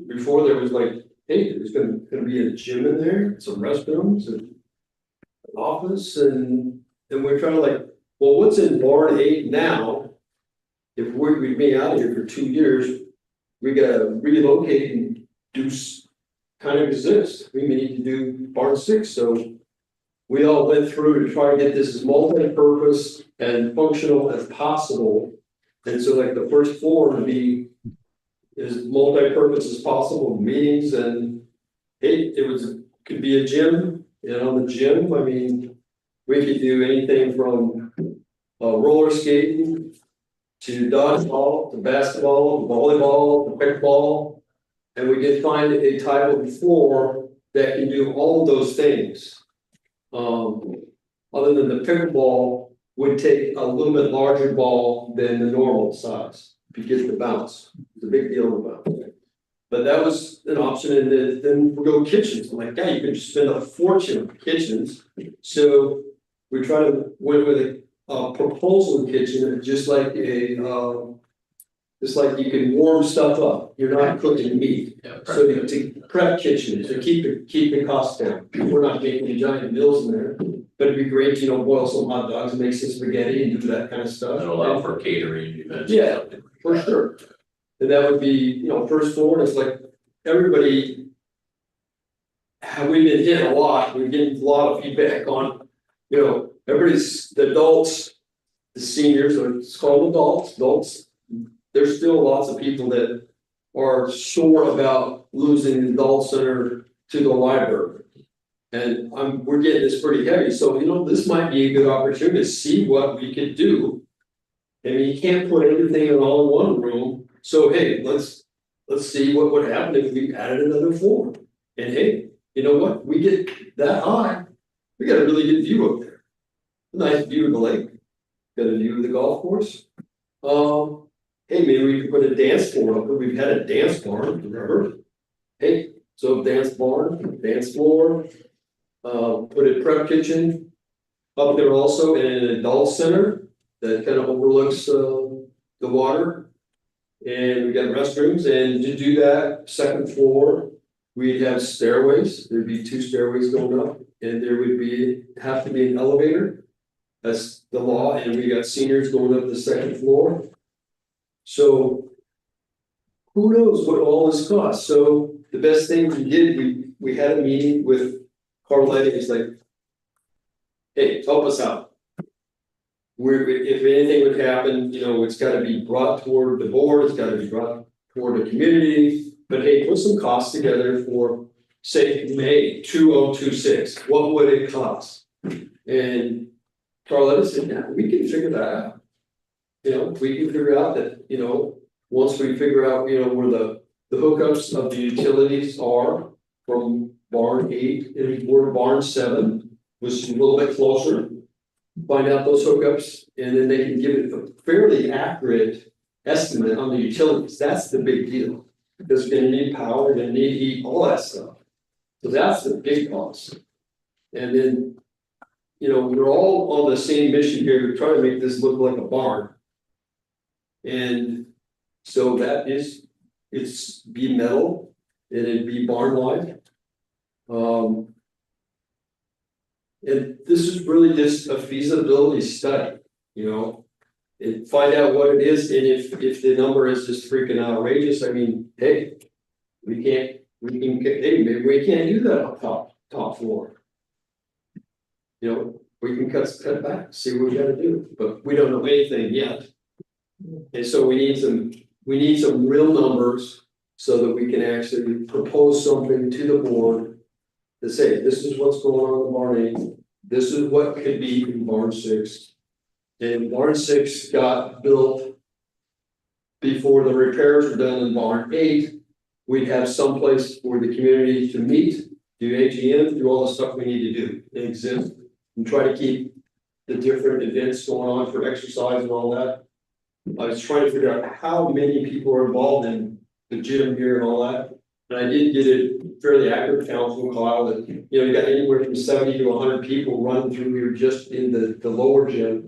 Before there was like, hey, there's gonna be a gym in there, some restrooms and an office, and we're trying to like, well, what's in barn 8 now? If we'd be out of here for 2 years, we gotta relocate and do kind of exists. We may need to do barn 6, so. We all went through to try to get this as multi-purpose and functional as possible. And so like the first floor would be as multi-purpose as possible, meetings and could be a gym. And on the gym, I mean, we could do anything from roller skating to dodgeball, to basketball, to volleyball, to pickleball. And we could find a type of floor that can do all of those things. Other than the pickleball would take a little bit larger ball than the normal size to get the bounce. It's a big deal to bounce. But that was an option, and then we go kitchens. I'm like, yeah, you can spend a fortune on kitchens. So we try to went with a proposal kitchen, just like you can warm stuff up. You're not cooking meat. So to prep kitchen to keep the costs down. We're not making giant meals in there, but it'd be great to boil some hot dogs and make some spaghetti and do that kind of stuff. And allow for catering events. Yeah, for sure. And that would be first floor. And it's like everybody. We've been hit a lot. We're getting a lot of feedback on everybody's the adults, the seniors, or it's called adults. There's still lots of people that are sore about losing the adult center to the library. And we're getting this pretty heavy. So, this might be a good opportunity to see what we could do. I mean, you can't put everything in all in one room. So, hey, let's see what would happen if we added another floor. And hey, you know what? We get that high. We got a really good view up there. A nice view of the lake. Got a view of the golf course. Hey, maybe we could put a dance floor up, but we've had a dance barn, remember? Hey, so dance barn, dance floor, put a prep kitchen up there also, and an adult center that kind of overlooks the water. And we got restrooms, and to do that, second floor, we'd have stairways. There'd be 2 stairways going up, and there would have to be an elevator. That's the law, and we got seniors going up the second floor. So who knows what all this costs? So the best thing we did, we had a meeting with Carletti. He's like, hey, help us out. If anything would happen, it's got to be brought toward the board, it's got to be brought toward the community. But hey, put some costs together for, say, May 2026. What would it cost? And Carletti said, yeah, we can figure that out. We can figure out that, once we figure out, where the hookups of the utilities are from barn 8 and where barn 7 was a little bit closer, find out those hookups, and then they can give it a fairly accurate estimate on the utilities. That's the big deal, because we're going to need power, we're going to need heat, all that stuff. So that's the big cost. And then, we're all on the same mission here to try to make this look like a barn. And so it's be metal, and it'd be barn like. And this is really just a feasibility study, and find out what it is, and if the number is just freaking outrageous, I mean, hey, maybe we can't do that on top floor. We can cut back, see what we gotta do, but we don't know anything yet. And so we need some real numbers so that we can actually propose something to the board to say, this is what's going on in barn 8, this is what could be in barn 6. And barn 6 got built before the repairs were done in barn 8. We'd have some place for the community to meet, do AGM, do all the stuff we need to do, exist, and try to keep the different events going on for exercise and all that. I was trying to figure out how many people are involved in the gym here and all that. And I did get a fairly accurate count from Kyle that, you got anywhere from 70 to 100 people running through here just in the lower gym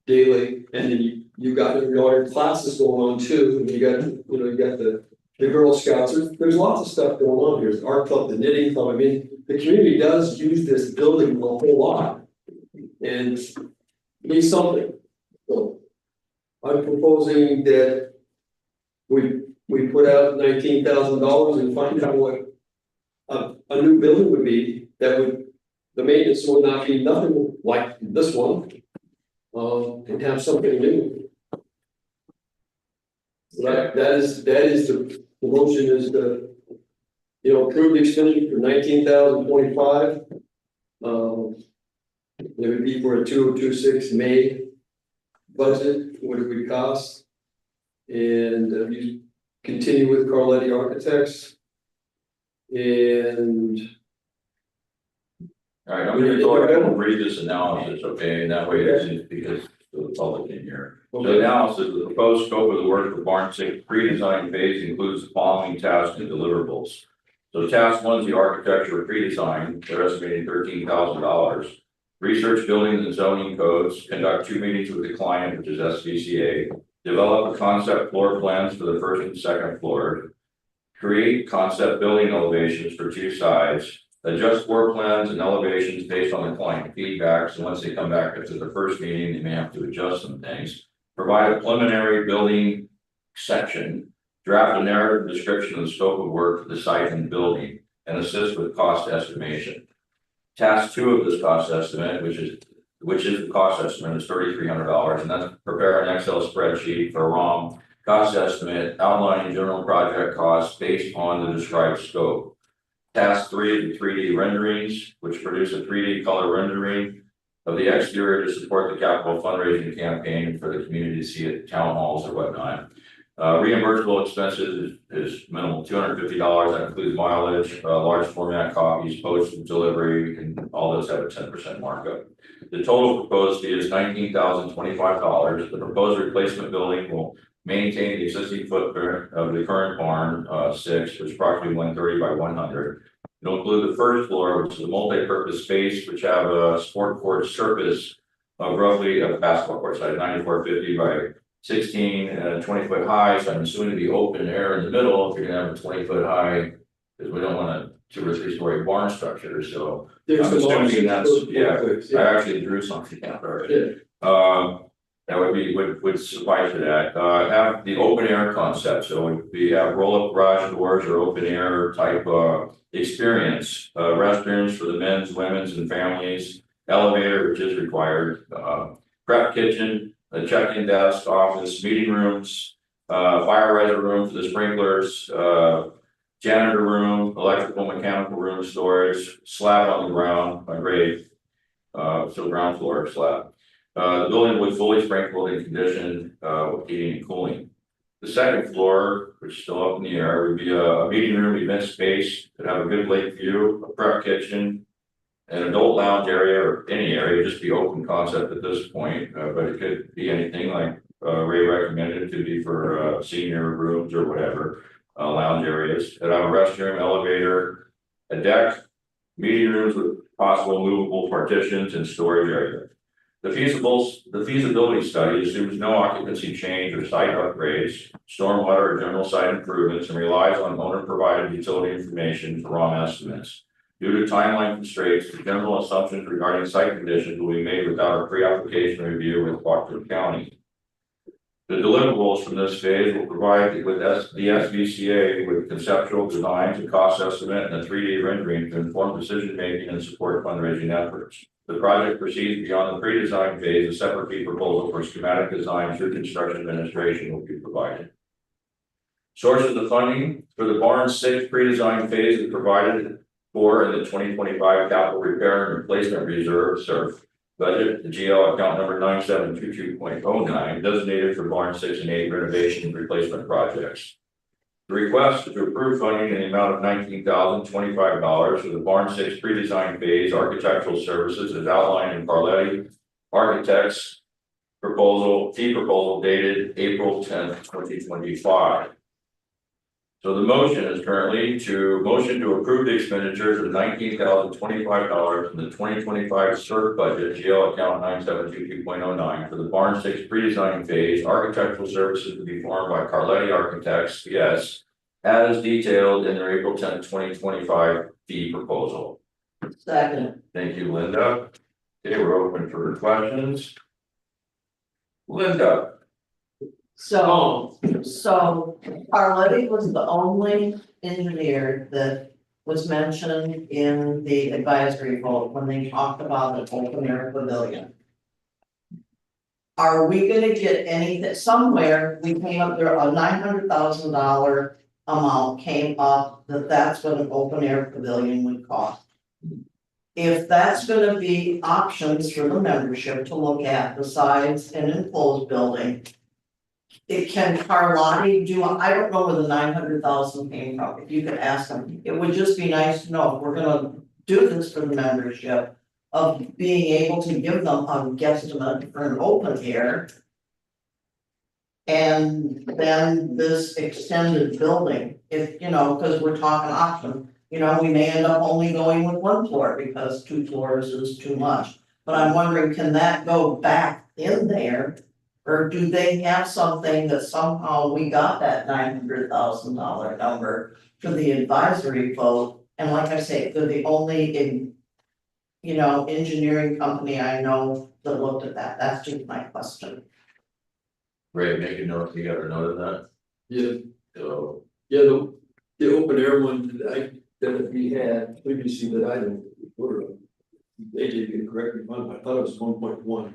daily. And then you got your classes going on too. And you got the Girl Scouts. There's lots of stuff going on here. There's the art club, the knitting club. I mean, the community does use this building a whole lot. And it needs something. So I'm proposing that we put out $19,000 and find out a new building would be, that would, the maintenance would not be nothing like this one. And have something new. That is the motion is the, approve the extension for 19,025. It would be for a 2026 May budget, what it would cost. And you continue with Carletti Architects. And All right, I'm gonna go ahead and read this analysis, okay, and that way it's because of the public in here. So the analysis of the proposed scope of the work for Barn 6 pre-design phase includes the following tasks and deliverables. So task 1 is the architecture pre-design, they're estimating $13,000. Research buildings and zoning codes, conduct 2 meetings with the client, which is SVCA, develop a concept floor plans for the first and second floor, create concept building elevations for 2 sides, adjust floor plans and elevations based on the client feedback. So once they come back after the first meeting, they may have to adjust some things. Provide a preliminary building section, draft a narrative description of the scope of work for the site and building, and assist with cost estimation. Task 2 of this cost estimate, which is the cost estimate, is $3,300, and that's prepare an Excel spreadsheet for a ROM cost estimate outlining general project costs based on the described scope. Task 3 is the 3D renderings, which produce a 3D color rendering of the exterior to support the capital fundraising campaign for the community to see at town halls or whatnot. Reimbursable expenses is minimal, $250. That includes mileage, large format copies, postage, delivery, and all those have a 10% markup. The total proposed fee is $19,025. The proposed replacement building will maintain the existing footprint of the current barn 6, which is approximately 130 by 100. It'll include the first floor, which is a multi-purpose space, which have a sport court surface of roughly a basketball court size, 9450 by 16 and 20-foot high. So I'm assuming to be open air in the middle if you're gonna have a 20-foot high, because we don't want a 2 or 3 story barn structure. So I'm assuming that's, I actually drew something out already. That would suffice for that. Have the open air concept. So we have roll up garage doors or open air type experience. Restrooms for the men's, women's, and families. Elevator, which is required. Prep kitchen, a check-in desk, office, meeting rooms, fire riser room for the sprinklers, janitor room, electrical, mechanical room storage, slab on the ground, grade, so ground floor slab. The building was fully sprinkled and conditioned with heating and cooling. The second floor, which is still up in the air, would be a meeting room, event space that have a good lake view, a prep kitchen, an adult lounge area or any area, just be open concept at this point, but it could be anything like Ray recommended to be for senior rooms or whatever, lounge areas that have a restroom, elevator, a deck, meeting rooms with possible movable partitions and storage area. The feasibility study assumes no occupancy change or site upgrades, stormwater or general site improvements, and relies on owner provided utility information for raw estimates. Due to timeline constraints, the general assumptions regarding site conditions will be made without a pre-application review with Washington County. The deliverables from this phase will provide with the SVCA with conceptual designs, a cost estimate, and a 3D rendering to inform decision making and support fundraising efforts. The project proceeds beyond the pre-design phase. A separate fee proposal for schematic design through construction administration will be provided. Sources of funding for the Barn 6 pre-design phase is provided for in the 2025 capital repair and replacement reserve SURF budget, the GL account number 9722.09, designated for Barn 6 and 8 renovation and replacement projects. The request is to approve funding in the amount of $19,025 for the Barn 6 pre-design phase architectural services as outlined in Carletti Architects fee proposal dated April 10th, 2025. So the motion is currently to motion to approve the expenditures of $19,025 from the 2025 SURF budget, GL account 9722.09 for the Barn 6 pre-design phase architectural services to be formed by Carletti Architects, yes, as detailed in their April 10th, 2025 fee proposal. Second. Thank you, Linda. Okay, we're open for questions. Linda. So Carletti was the only engineer that was mentioned in the advisory vote when they talked about the open air pavilion. Are we gonna get anything, somewhere, we came up there, a $900,000 amount came up, that's what an open air pavilion would cost. If that's gonna be options for the membership to look at besides an enclosed building. It can Carlotti do, I don't know where the 900,000 came from, if you could ask them, it would just be nice to know if we're gonna do this for the membership. Of being able to give them a guesstimate for an open air. And then this extended building, if, you know, cause we're talking option, you know, we may end up only going with one floor because 2 floors is too much. But I'm wondering, can that go back in there? Or do they have something that somehow we got that $900,000 number for the advisory vote? And like I say, they're the only engineering company I know that looked at that, that's just my question. Ray, make a note, you got a note of that? Yeah, So, yeah, the open air one that we had previously that I didn't order. AJ can correct me if I'm, I thought it was 1.1.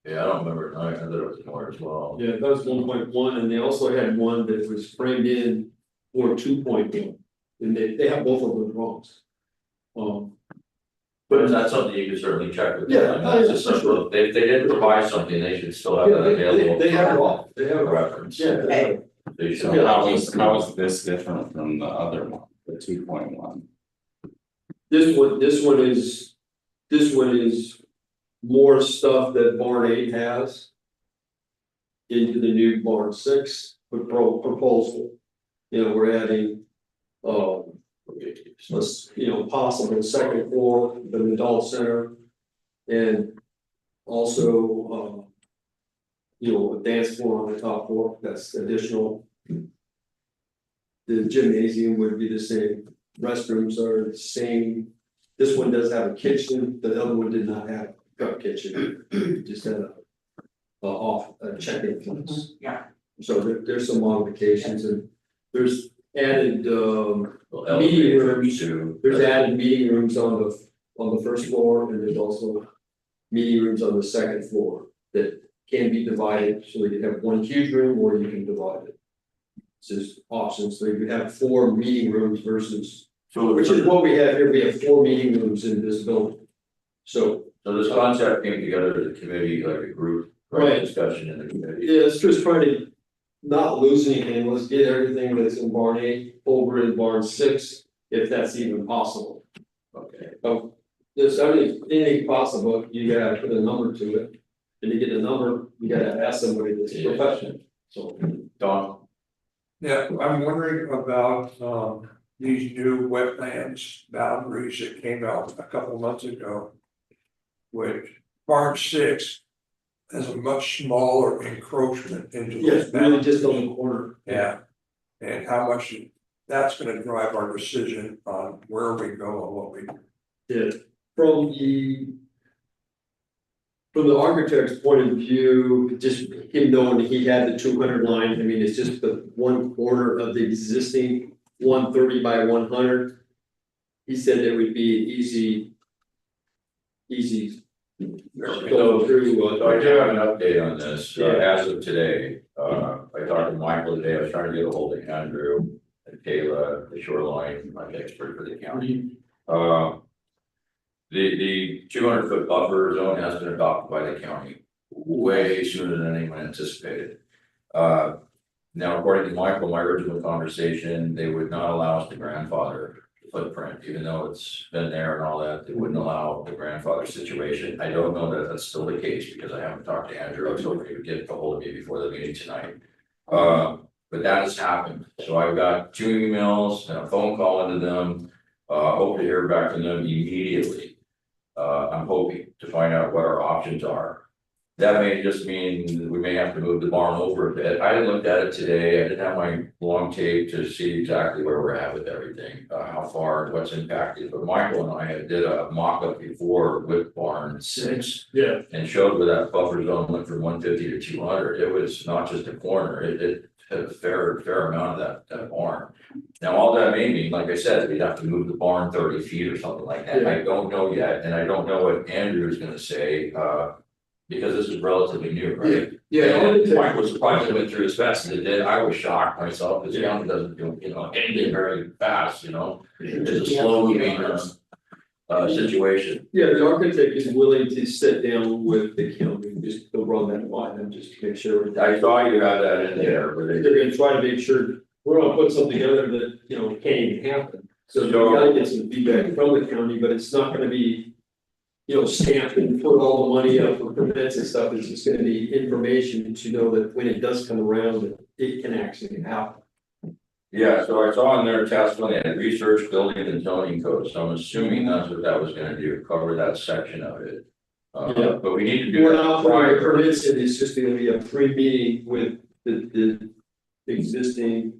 yeah, I don't remember, I thought it was more as well. Yeah, that was 1.1, and they also had one that was framed in for 2.1, and they have both of those wrongs. But is that something you can certainly check with them? Yeah, I mean, that's just sure. something, if they didn't provide something, they should still have Yeah, that available. they have it for all, they have it all. reference. Yeah, they have it. They should. So how is this different from the other one, the 2.1? This one is more stuff that barn 8 has. Into the new barn 6 proposal. You know, we're adding, possible second floor, the adult center. And also, a dance floor on the top floor, that's additional. The gymnasium would be the same, restrooms are the same. This one does have a kitchen, the other one did not have a kitchen, just had a check-in place. Yeah. So there's some modifications and there's added meeting Elevator rooms. too. There's added meeting rooms on the first floor, and there's also meeting rooms on the second floor that can be divided, so you can have one huge room or you can divide it. It's just options, so you could have 4 meeting rooms versus, which is what we have here, we have 4 meeting rooms in this building. So this concept came together as a committee, like a group, Right. discussion in the committee. yeah, it's just trying to not lose anything, let's get everything that's in barn 8 over in barn 6, if that's even possible. Okay. So there's anything possible, you gotta put a number to it. And to get a number, you gotta ask somebody that's Yeah. professional, so. Don? Yeah, I'm wondering about these new wetlands boundaries that came out a couple months ago. Which barn 6 has a much smaller encroachment into Yes, those really boundaries. just on the corner. Yeah, and how much that's gonna drive our decision on where we go and what we do. Yeah, from the architect's point of view, just him knowing that he had the 200 line, I mean, it's just the one corner of the existing 130 by 100. He said it would be easy. Go through. So I do have an update on this, Yeah. as of today, I talked to Michael today, I was trying to get a hold of Andrew and Kayla, the shoreline, my expert for the county. The 200-foot buffer zone has been adopted by the county way sooner than anyone anticipated. Now, according to Michael, my original conversation, they would not allow us to grandfather the footprint, even though it's been there and all that, they wouldn't allow the grandfather situation. I don't know that that's still the case because I haven't talked to Andrew, I was hoping he would get a hold of me before the meeting tonight. But that has happened, so I've got 2 emails and a phone call into them, hope to hear back from them immediately. I'm hoping to find out what our options are. That may just mean we may have to move the barn over a bit. I looked at it today. I didn't have my long tape to see exactly where we're at with everything, how far, what's impacted. But Michael and I did a mock-up before with barn 6. Yeah. And showed where that buffer zone went from 150 to 200. It was not just a corner. It a fair amount of that barn. Now, all that may mean, like I said, we'd have to move the barn 30 feet or something like that, I don't know yet, and I don't know what Andrew is gonna say, because this is relatively new, right? And Mike was surprised I went through as fast as it did, I was shocked myself, because the county doesn't do, anything very fast, it's a slow moving, situation. Yeah, the architect is willing to sit down with the county, just to run that by them, just to make sure. I thought you had that in there, but They're gonna try to make sure, we're gonna put something together that, can't even happen. So we gotta get some feedback from the county, but it's not gonna be, stamped and put all the money up for permits and stuff, it's just gonna be information to know that when it does come around, it can actually happen. yeah, so I saw in their testimony, and research building and zoning code, so I'm assuming that's what that was gonna do, cover that section of it. Yeah. But we need to do. We're that not putting prior. permits in, it's just gonna be a pre-meeting with the existing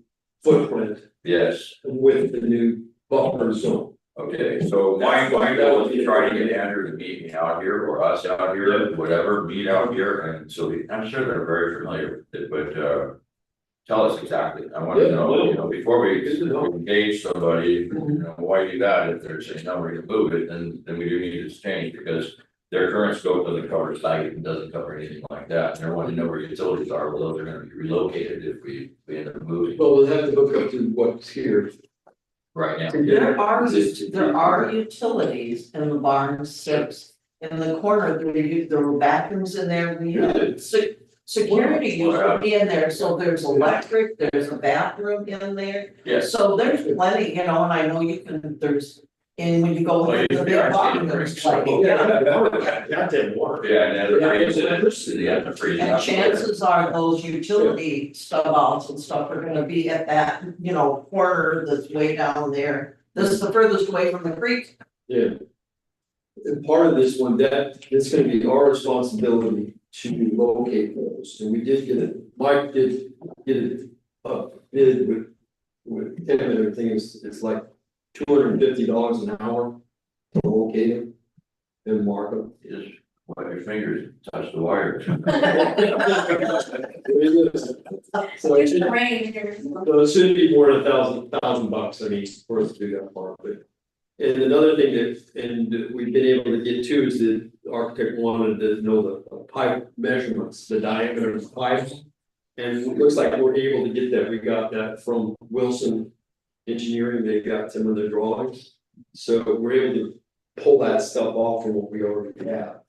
footprint Yes, with the new buffer zone. okay, so my goal is to try to get Andrew to meet me out here, or us out here, whatever, meet out here, and so I'm sure they're very familiar with it, but tell us exactly, I wanna know, before we engage somebody, why do that, if they're saying, no, we're gonna move it, then we do need this change, because their current scope doesn't cover site, and doesn't cover anything like that, and they want to know where utilities are, well, those are gonna be relocated if we end up moving. But we'll have to hook up to what's here. Right now. There are utilities in the barn 6, in the corner, there were bathrooms in there, we had security used to be in there, so there's electric, there's a bathroom in there. Yes. So there's plenty, and I know you can, and when you go in the big barn, there's plenty. That didn't work. Yeah, and the Chances are those utility stub outs and stuff are gonna be at that, corner that's way down there. This is the furthest away from the creek. Yeah. And part of this one, it's gonna be our responsibility to locate those, and we did get it, Mike did get it, bid with him and everything, it's like $250 an hour to locate them and mark them. Just wipe your fingers, touch the wires. So it should be more than $1,000, I mean, for us to do that part, but. And another thing that we've been able to get to is the architect wanted to know the pipe measurements, the diameter of the pipes. And it looks like we're able to get that, we got that from Wilson Engineering, they got some of their drawings. So we're able to pull that stuff off from what we already have.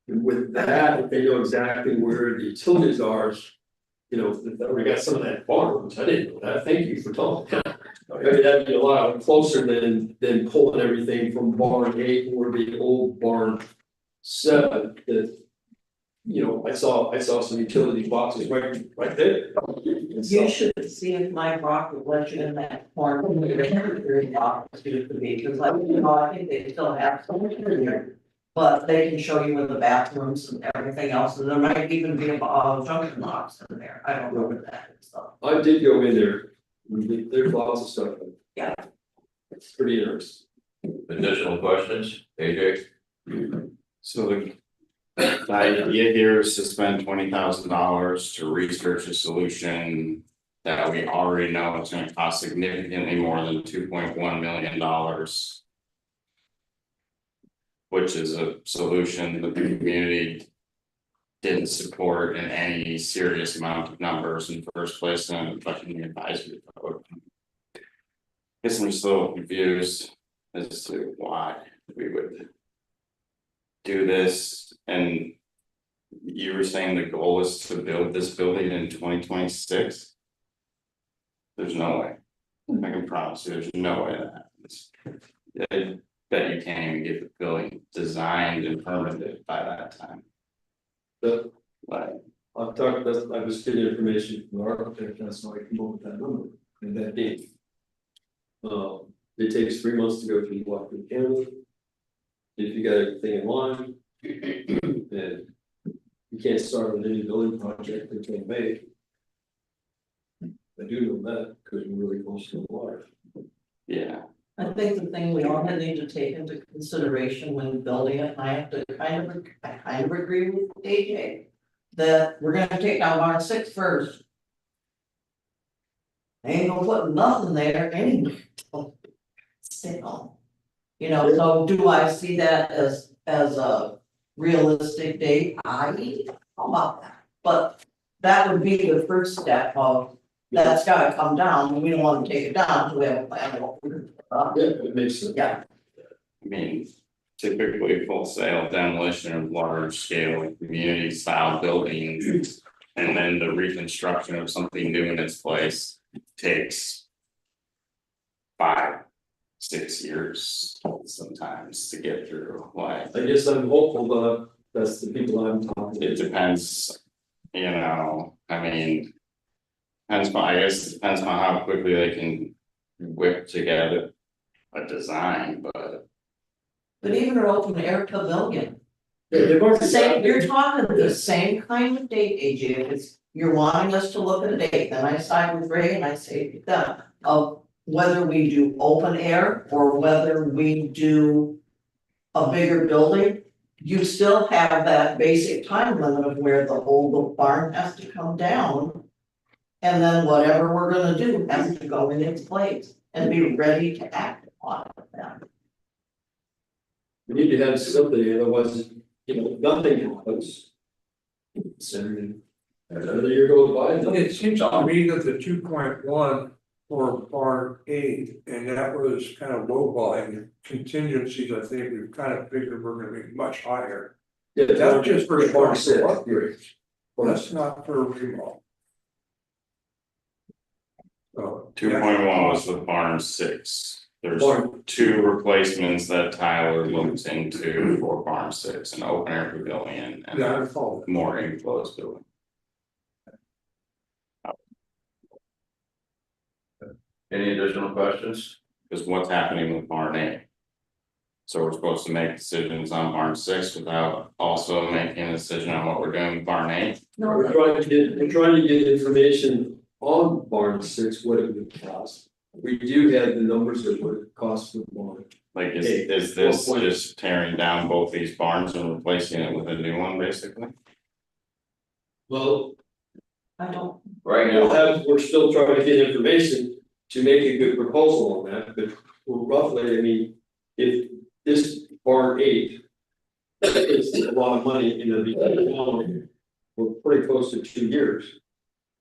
And with that, if they know exactly where the utilities are, we got some of that barn, which I didn't know that, thank you for telling me. That'd be a lot closer than pulling everything from barn 8 or the old barn 7 that. I saw some utility boxes right there. You should see if my rock would let you in that corner. Box used to be, because I think they still have some in there. But they can show you where the bathrooms and everything else, and there might even be a junction box in there, I don't know where that is though. I did go in there, there's lots of stuff. Yeah. It's pretty interesting. Additional questions, AJ? So the idea here is to spend $20,000 to research a solution that we already know it's gonna cost significantly more than $2.1 million. Which is a solution that the community didn't support in any serious amount of numbers in the first place, and the advisory vote. I guess I'm just a little confused as to why we would do this, and you were saying the goal is to build this building in 2026. There's no way. I can promise you, there's no way that happens. I bet you can't even get the building designed and permitted by that time. But Like, I was getting information from the architect, that's why I came up with that number, and that date. It takes 3 months to go through the Washington County. If you got everything in line, then you can't start with any building project until May. I do know that because we're really close to the water. yeah, I think the thing we all need to take into consideration when building it, and I have to kind of agree with AJ. That we're gonna take down barn 6 first. They ain't gonna put nothing there anyway. Still. You know, so do I see that as a realistic date? How about that? But that would be the first step of, that's gotta come down, and we don't wanna take it down until we have a plan of what we're doing. Yeah, it makes sense. Yeah, I mean, typically full sale demolition of large scale community style buildings. And then the reconstruction of something new in its place takes 5-6 years sometimes to get through, like, I guess I'm hopeful, but that's the people I'm talking to. it depends. You know, I mean. Depends on, I guess, it depends on how quickly they can whip together a design, but. but even an open air pavilion, Yeah, they've already same, got- you're talking the same kind of date, AJ, if it's, you're wanting us to look at a date, then I side with Ray and I say that. Of whether we do open air or whether we do a bigger building, you still have that basic time limit of where the old barn has to come down. And then whatever we're gonna do has to go in its place and be ready to act upon it then. We need to have something, otherwise, you know, nothing happens. So, another year goes by. nothing- It seems to me that the 2.1 for barn 8, and that was kind of lowballing contingencies, I think we've kind of figured we're gonna be much higher. Yeah, That's just for barn six. upgrades. Well, that's not for remodel. So, 2.1 was the barn 6. There's Barn. 2 replacements that Tyler looked into for barn 6, an open air pavilion and yeah, I a follow. more enclosed building. Any additional questions? Because what's happening with barn 8? So we're supposed to make decisions on barn 6 without also making a decision on what we're doing with barn 8? We're trying to get information on barn 6, what it would cost. We do have the numbers of what it costs for barn. Like, Hey, is this well, just tearing down both these barns and replacing it with a new one, basically? Well, I don't, Right now, we're still trying to get information to make a good proposal on that, but we're roughly, I mean, if this barn 8. Is a lot of money in the, we're pretty close to 2 years.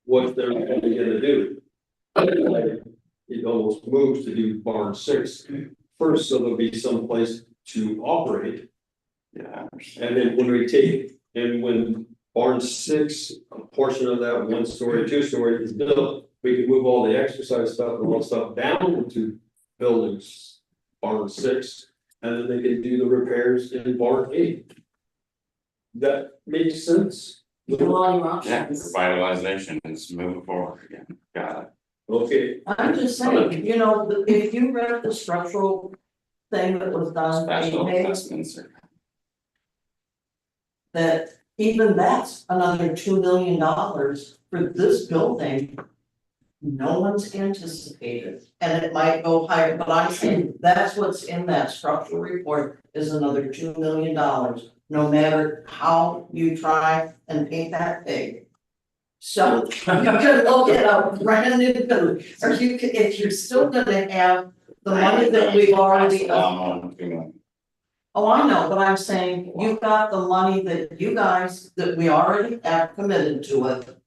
What they're really gonna do. It almost moves to do barn 6 first, so there'll be some place to operate. Yeah. And then when we take, and when barn 6, a portion of that 1-story, 2-story is built, we can move all the exercise stuff and all stuff down to buildings, barn 6, and then they can do the repairs in barn 8. That makes sense? Well, your Yeah, options. revitalization is moving forward again, got it. Okay, I'm just saying, you know, if you read the structural thing that was done, Special AJ, assessments are. that even that's another $2 million for this building. No one's anticipated, and it might go higher, but I'm saying that's what's in that structural report is another $2 million. No matter how you try and paint that pig. So you can look at a brand new building, or you can, if you're still gonna have the money that we've already. Oh, I know, but I'm saying you've got the money that you guys, that we already have committed to it.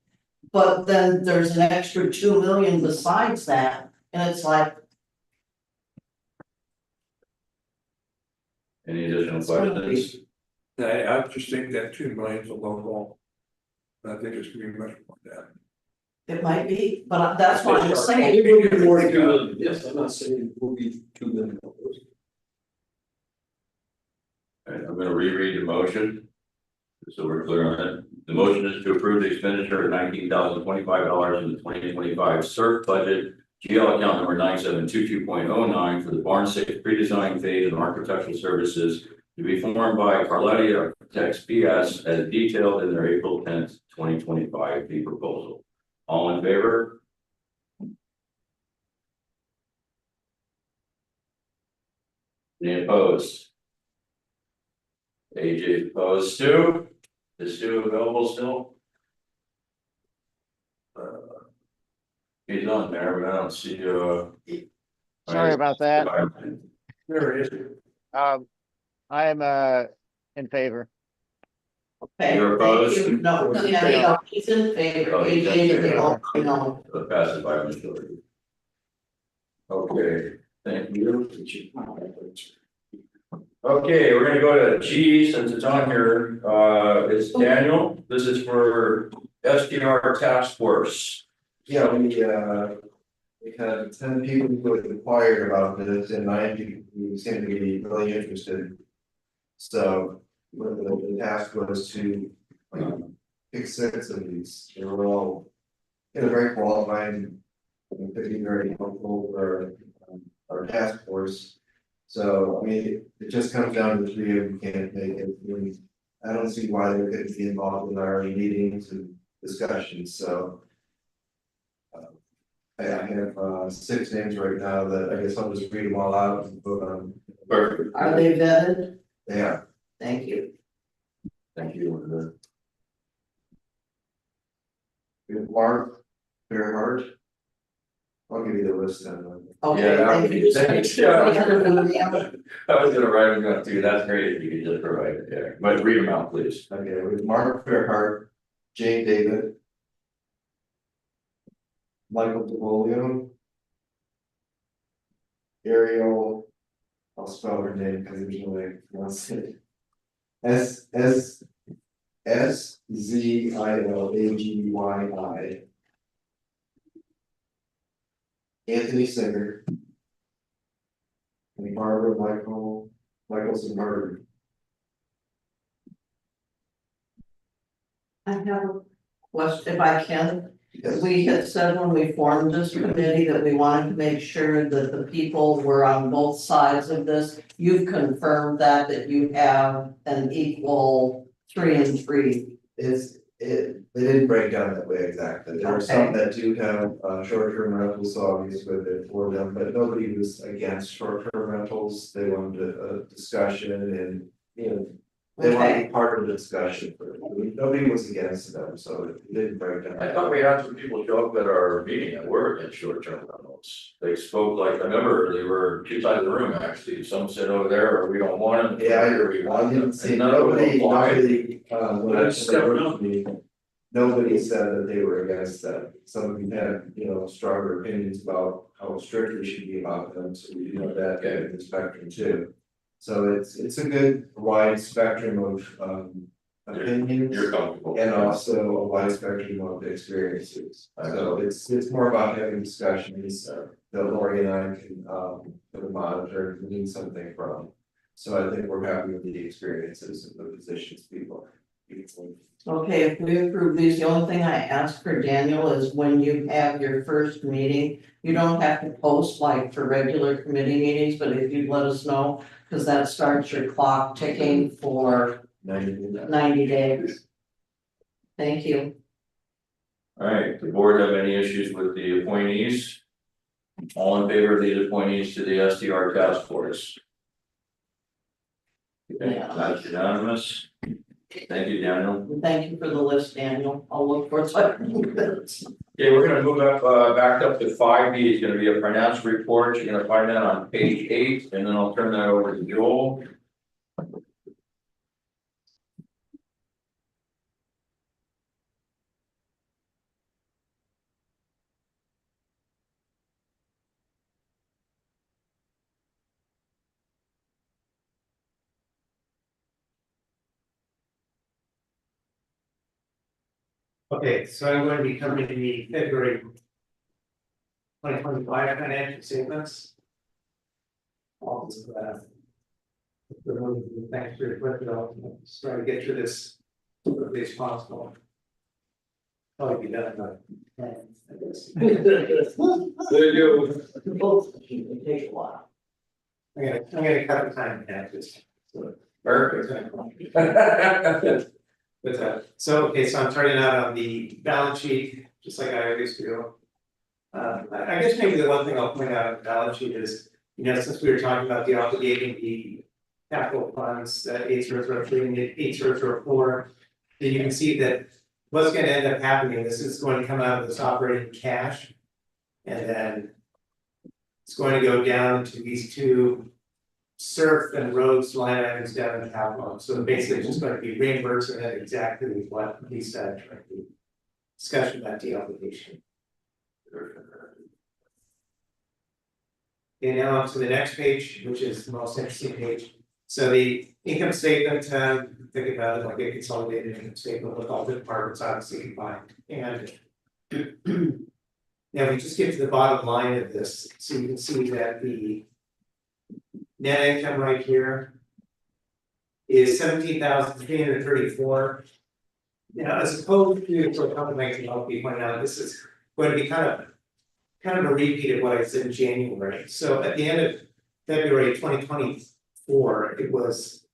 But then there's an extra 2 million besides that, and it's like. any additional questions? I just think that 2 million is a low ball. I think it's gonna be much more than that. It might be, but that's what I'm I saying. think we'll get more than 2 million, yes, I'm not saying it will be 2 million. Alright, I'm gonna reread the motion. So we're clear on it. The motion is to approve the expenditure of $19,025 in the 2025 CERT budget. GL account number 9722.09 for the barn 6 pre-design phase and architectural services to be formed by Carletti Architects BS as detailed in their April 10th, 2025 fee proposal. All in favor? Any opposed? AJ opposed. Stu? Is Stu available still? He's on there, but I don't see, Sorry about that. There it is. I am, in favor. Okay, You're thank opposed? you. No, no, he's in favor, Oh, he he's in gave it the favor. all, no. Pass it by majority. Okay, thank you. Okay, we're gonna go to G since it's on here. It's Daniel. This is for SDR task force. Yeah, we had 10 people who had inquired about this and 9 people who seemed to be really interested. So the task was to pick 6 of these. They were all very qualified and could be very helpful for our task force. So I mean, it just comes down to 3 of them can't make it. I don't see why they couldn't be involved in our meetings and discussions. So I have 6 names right now that I guess I'll just read them all out and vote on. Perfect. Are they vetted? Yeah, Thank you. Thank you. we have Mark Fairhart. I'll give you the list then. Okay, Yeah, thank you. thanks. I was gonna write them down too. That's great if you could just provide it there, but read them out, please. Okay, we have Mark Fairhart, Jane David, Michael DeVolio, Ariel, I'll spell her name because there's no way to pronounce it. SZILAGY. Anthony Singer. And Barbara Michelson Murray. I have a question, if I can. Yes. We had said when we formed this committee that we wanted to make sure that the people were on both sides of this. You've confirmed that you have an equal 3 and 3. They didn't break down that way exactly. There are some that do have short-term rentals, so obviously they're for them, but nobody was against short-term rentals. They wanted a discussion and, they want to be part of the discussion. Nobody was against them, so it didn't break down. I thought we had some people show up at our meeting and were against short-term rentals. They spoke like, I remember they were 2 sides of the room actually. Some said over there, or we don't want them. Yeah, or we want them. didn't see And none of them applied. Nobody said that they were against that. Some of them had, stronger opinions about how strict we should be about them, so we do know that in the spectrum too. So it's a good wide spectrum of opinions. You're comfortable. And also a wide spectrum of experiences. So it's more about having discussions that Lori and I can monitor and glean something from. So I think we're happy with the experiences of the positions people. Okay, if we approve these, the only thing I ask for Daniel is when you have your first meeting, you don't have to post like for regular committee meetings, but if you let us know, because that starts your clock ticking for 90 days. Thank you. All right, the board have any issues with the appointees? All in favor of these appointees to the SDR task force? Okay, Yeah. that's unanimous. Thank you, Daniel. Thank you for the list, Daniel. I'll look for it. Okay, we're gonna move up, back up to 5B. It's gonna be a financial report. You're gonna find that on page 8, and then I'll turn that over to Joel. Okay, so I'm going to be covering the February 2025 financial statements. All this, thanks for your input, I'll just try to get through this as quickly as possible. Probably be done in I guess. There you go. Both take a while. I'm gonna cut the time in half just. Perfect. With that, so I'm starting out on the balance sheet, just like I always do. I guess maybe the one thing I'll point out on the balance sheet is, since we were talking about de-obligating the capital funds, 8003 and 8004, then you can see that what's gonna end up happening, this is going to come out of this operating cash. And then it's going to go down to these two surf and roads line items down in capital. So basically it's just going to be reimbursing it exactly what he said, right? The discussion about de-obligation. Okay, now on to the next page, which is the most interesting page. So the income statement, think about it like a consolidated income statement with all the departments obviously combined. And now we just get to the bottom line of this, so you can see that the net income right here is 17,334. Now, as opposed to for a couple of things I'll be pointing out, this is going to be kind of a repeat of what I said in January. So at the end of February 2024, it was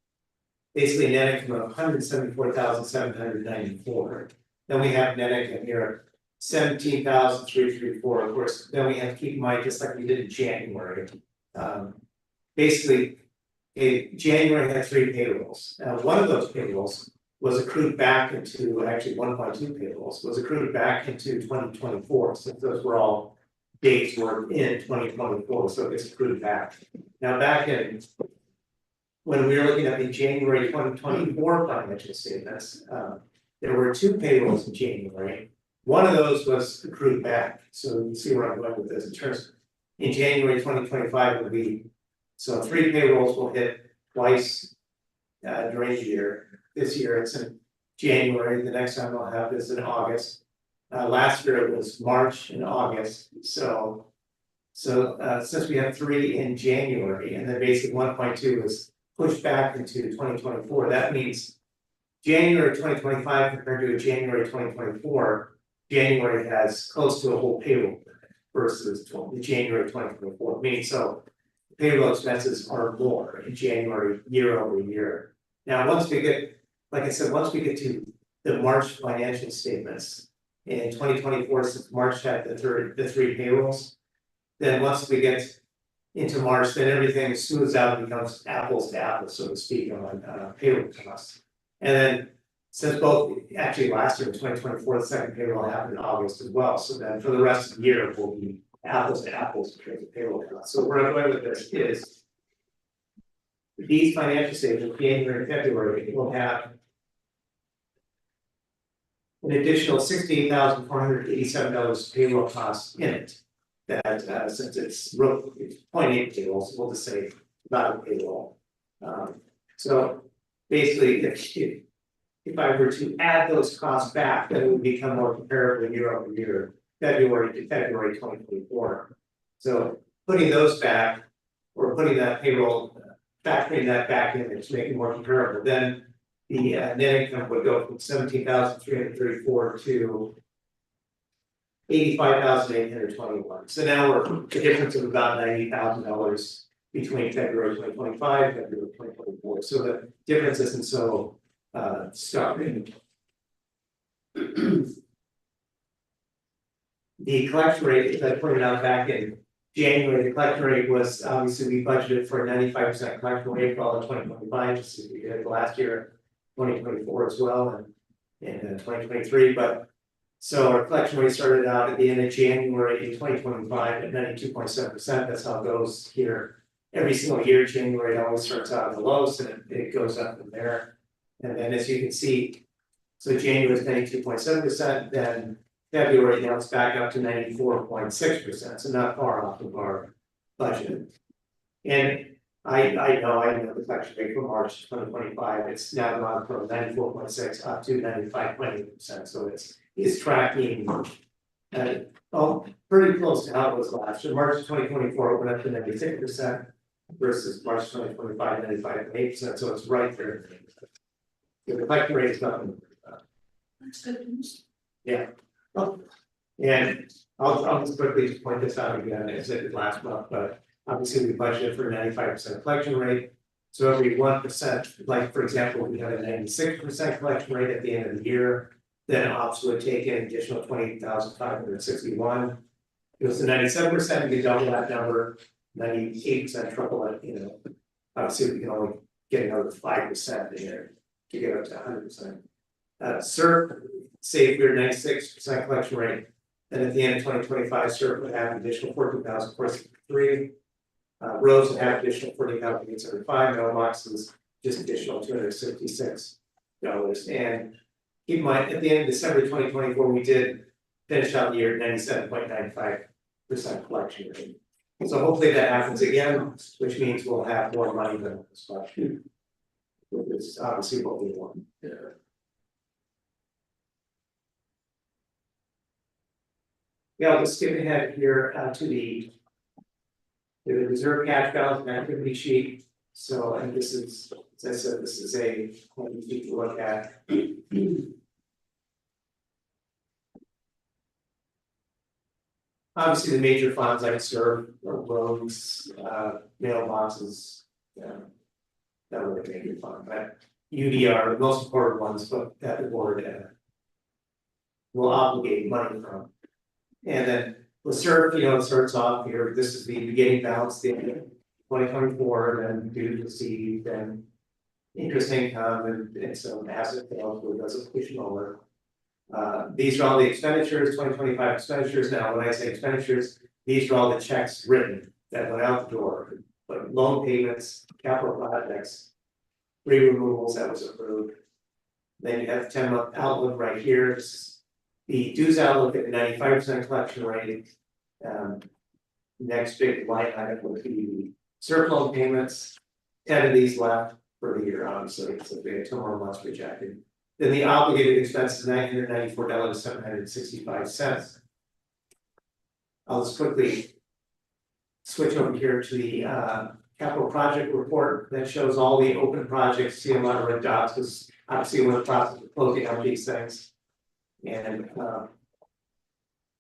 basically a net income of 174,794. Then we have net income here 17,334. Of course, then we have to keep in mind, just like we did in January. Basically, January had 3 payrolls. Now, one of those payrolls was accrued back into, actually 1.2 payrolls was accrued back into 2024. So those were all dates were in 2024, so it gets accrued back. Now, back in when we were looking at the January 2024 financial statements, there were 2 payrolls in January. One of those was accrued back. So you see where I'm going with this in terms in January 2025 will be, so 3 payrolls will hit twice during the year. This year it's in January, the next time I'll have this in August. Last year it was March and August, so since we have 3 in January and then basically 1.2 was pushed back into 2024, that means January 2025 compared to January 2024, January has close to a whole payroll versus the January 2024, meaning so payroll expenses are more in January year over year. Now, once we get, like I said, once we get to the March financial statements in 2024, since March had the 3 payrolls, then once we get into March, then everything smooths out and becomes apples to apples, so to speak, on payroll costs. And then since both, actually last year in 2024, the second payroll happened in August as well. So then for the rest of the year, it will be apples to apples in terms of payroll costs. So where I'm going with this is these financial statements, January and February, will have an additional $68,487 payroll costs in it. That since it's 0.8 payrolls, we'll just say not a payroll. So basically, if I were to add those costs back, then it would become more comparable year over year, February to February 2024. So putting those back, or putting that payroll, factoring that back in to make it more comparable, then the net income would go from 17,334 to 85,821. So now we're a difference of about $90,000 between February 2025 and February 2024. So the difference isn't so stark. The collection rate, as I pointed out back in January, the collection rate was obviously we budgeted for a 95% collection rate for all of 2025, just as we did last year, 2024 as well, and in 2023. But so our collection rate started out at the end of January in 2025 at 92.7%. That's how it goes here. Every single year, January always starts out at the lowest and it goes up from there. And then as you can see, so January is 92.7%, then February now it's back up to 94.6%, so not far off of our budget. And I know the collection rate for March 2025, it's now gone from 94.6 up to 95.8%. So it's tracking pretty close to how it was last year. March 2024 it went up to 96% versus March 2025, 95.8%. So it's right there. The collection rate is nothing. That's good news. Yeah. Oh, and I'll just quickly point this out again, as I did last month, but obviously we budgeted for a 95% collection rate. So every 1%, like for example, we had a 96% collection rate at the end of the year, then ops would take in additional 28,561. It was the 97%, we double that number, 98% triple it, obviously we can only get another 5% in there to get up to 100%. CERP, say if we're 96% collection rate, And at the end of 2025, CERC would have an additional 14,463. Roads would have additional 40,875, mailboxes, just additional $266. And keep in mind, at the end of December 2024, we did finish out the year at 97.95% collection rate. So hopefully that happens again, which means we'll have more money than this budget. Which is obviously what we want. Yeah, I'll just skip ahead here to the reserve cash balance and activity sheet. So, and this is, as I said, this is a one you need to look at. Obviously, the major funds like serve roads, mailboxes, that were the major fund, but UDR, the most important ones, but that the board will obligate money from. And then the CERF, it starts off here, this is the beginning balance, the 2024, then due to see, then interest income and some asset sales, where it doesn't push lower. These are all the expenditures, 2025 expenditures. Now, when I say expenditures, these are all the checks written that went out the door, like loan payments, capital projects, free removals that was approved. Then you have 10-month outlook right here. The dues outlook at 95% collection rate. Next big line item would be CERF loan payments. 10 of these left for the year, obviously, so we have 2 more months projected. Then the obligated expenses, $994.75. I'll just quickly switch over here to the capital project report that shows all the open projects. See a lot of red dots because obviously we're in the process of closing out these things. And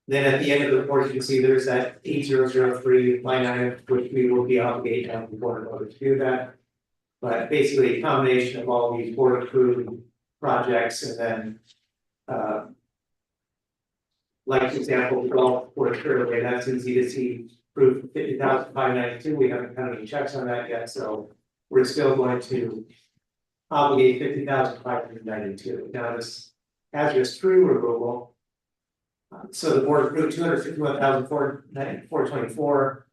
then at the end of the report, you can see there's that 8003 line item, which we will be obligated to board in order to do that. But basically a combination of all these board approved projects, and then like for example, the golf course fairway, that's easy to see, approved 50,592. We haven't had any checks on that yet, so we're still going to obligate 50,592. Now this hazardous tree removal. So the board approved 251,424,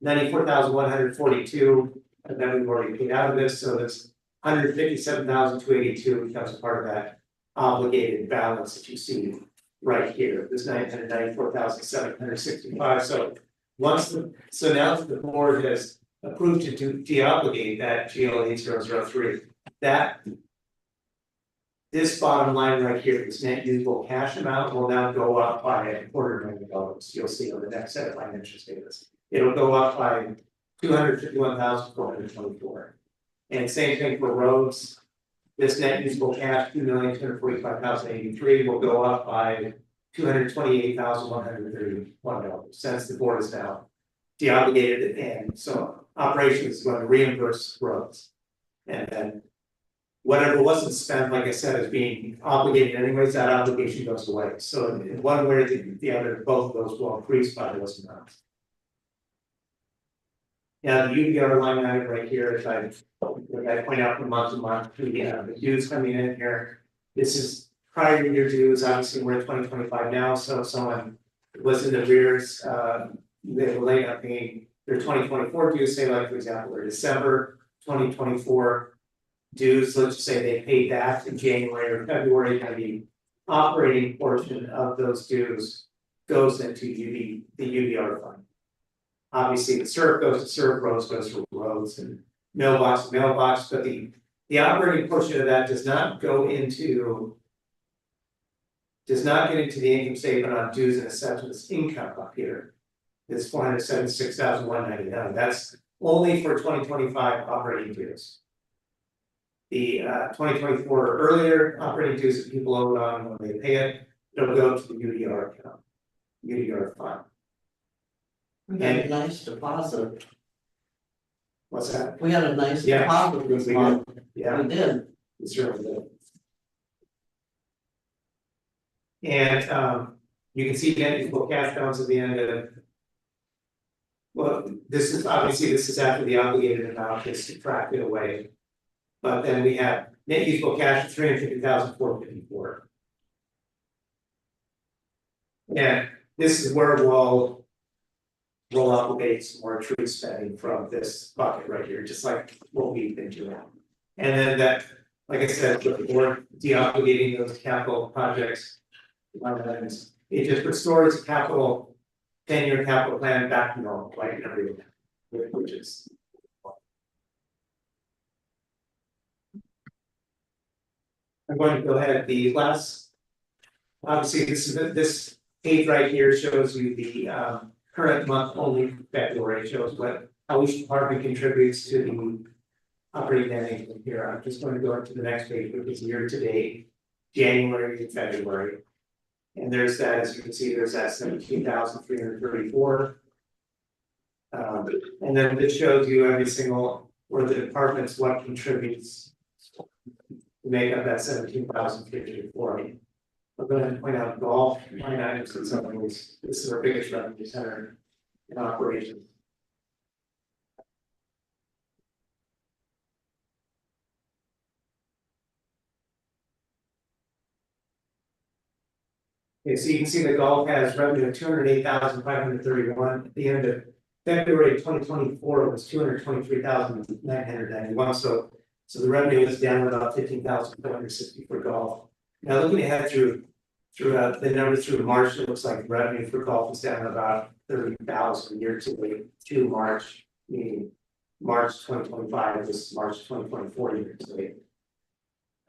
94,142, and then we've already paid out of this, so that's 157,282 becomes a part of that obligated balance that you see right here. This 994,765. So now that the board has approved to de-obligate that GL 8003, that this bottom line right here, this net usable cash amount will now go up by $250,000. You'll see on the next set of financial statements. It'll go up by 251,424. And same thing for roads. This net usable cash, 2,245,083 will go up by $228,131 since the board is now de-obligated, and so operations is going to reimburse roads. And then whatever wasn't spent, like I said, is being obligated anyways, that obligation goes away. So in one way or the other, both of those will increase by those amounts. Now, the UDR line item right here, if I point out from month to month, the dues coming in here. This is prior year dues, obviously we're in 2025 now, so if someone was in the rears, they were late on paying their 2024 dues, say like for example, or December 2024 dues, let's just say they paid that in January or February, and the operating portion of those dues goes into the UDR fund. Obviously, the CERF goes to CERF, roads goes to roads, and mailbox to mailbox, but the operating portion of that does not get into the income statement on dues and assessments income up here. It's 476,199. That's only for 2025 operating dues. The 2024 or earlier operating dues that people owed on when they pay it, it'll go to the UDR account, UDR fund. We had a nice deposit. What's that? We had a nice Yeah, deposit this we month. did. Yeah, We did. we certainly did. And you can see net usable cash balance at the end of. Well, this is after the obligated amount is subtracted away. But then we have net usable cash of 350,454. And this is where we'll obligate some more tree spending from this bucket right here, just like what we've been doing. And then that, like I said, with the board de-obligating those capital projects. It just restores capital, 10-year capital plan back to normal, like everything, which is. I'm going to go ahead, the last. Obviously, this page right here shows you the current month only February, shows how each department contributes to the operating net income here. I'm just going to go to the next page, which is year to date, January and February. And there's that, as you can see, there's that 17,334. And then this shows you every single, where the departments, what contributes to make up that 17,334. I'm going to point out golf line items and some of these. This is our biggest revenue center in operations. Okay, so you can see the golf has revenue of 208,531 at the end of February 2024 was 223,991. So the revenue is down about 15,460 for golf. Now looking ahead through the numbers through March, it looks like revenue for golf is down about 30,000 year to date to March, meaning March 2025 versus March 2024 year to date.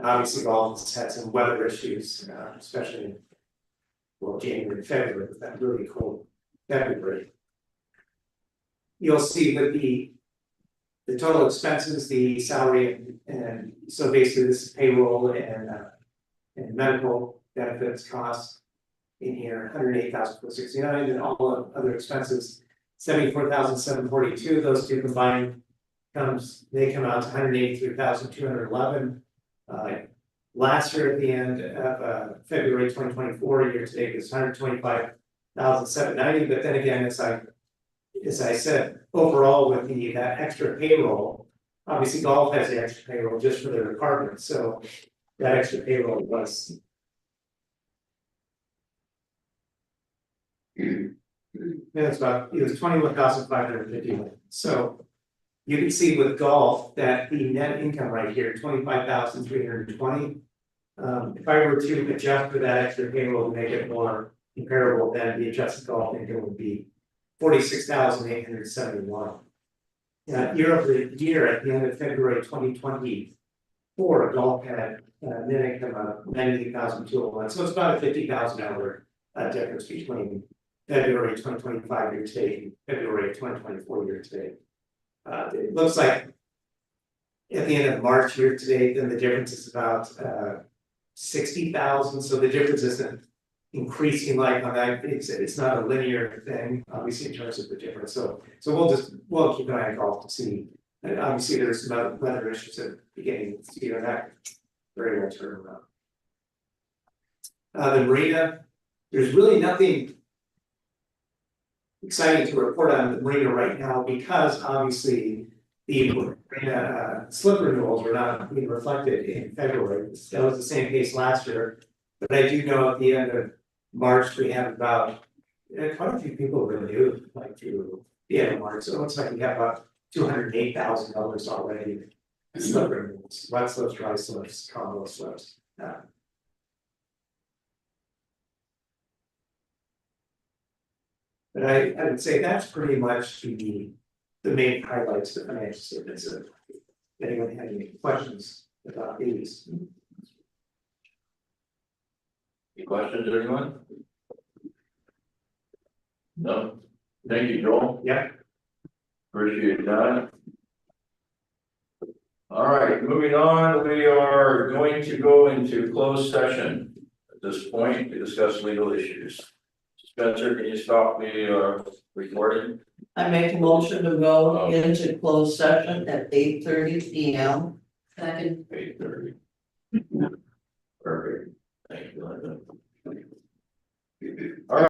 Obviously, golf has had some weather issues, especially in January and February with that really cold February. You'll see with the total expenses, the salary, and so basically this is payroll and medical benefits costs in here, 108,469, and all of other expenses, 74,742. Those two combined come out to 183,211. Last year at the end of February 2024, year to date is 125,790. But then again, as I said, overall with that extra payroll, obviously golf has the extra payroll just for their department. So that extra payroll was it was 21,550. So you can see with golf that the net income right here, 25,320. If I were to adjust for that extra payroll to make it more comparable, then the adjusted golf income would be 46,871. Year over year, at the end of February 2024, golf had net income of 98,201. So it's about a $50,000 difference between February 2025 year to date and February 2024 year to date. It looks like at the end of March year to date, then the difference is about 60,000. So the difference isn't increasing like on that. It's not a linear thing, obviously, in terms of the difference. So we'll keep an eye on golf to see. And obviously, there's some weather issues at the beginning of the year that very well turn around. The marina, there's really nothing exciting to report on the marina right now because obviously the marina slip renewals were not being reflected in February. That was the same case last year. But I do know at the end of March, we have about quite a few people renewed like through the end of March. So it looks like we have about $208,000 already. Slip renewals, wet slips, dry slips, combo slips. But I would say that's pretty much the main highlights of the financial statements. If anyone had any questions about these. Any questions, anyone? No, thank you, Joel. Yeah. Appreciate that. All right, moving on, we are going to go into closed session at this point to discuss legal issues. Spencer, can you stop me recording? I make a motion to go into closed session at 8:30 p.m. Second. 8:30.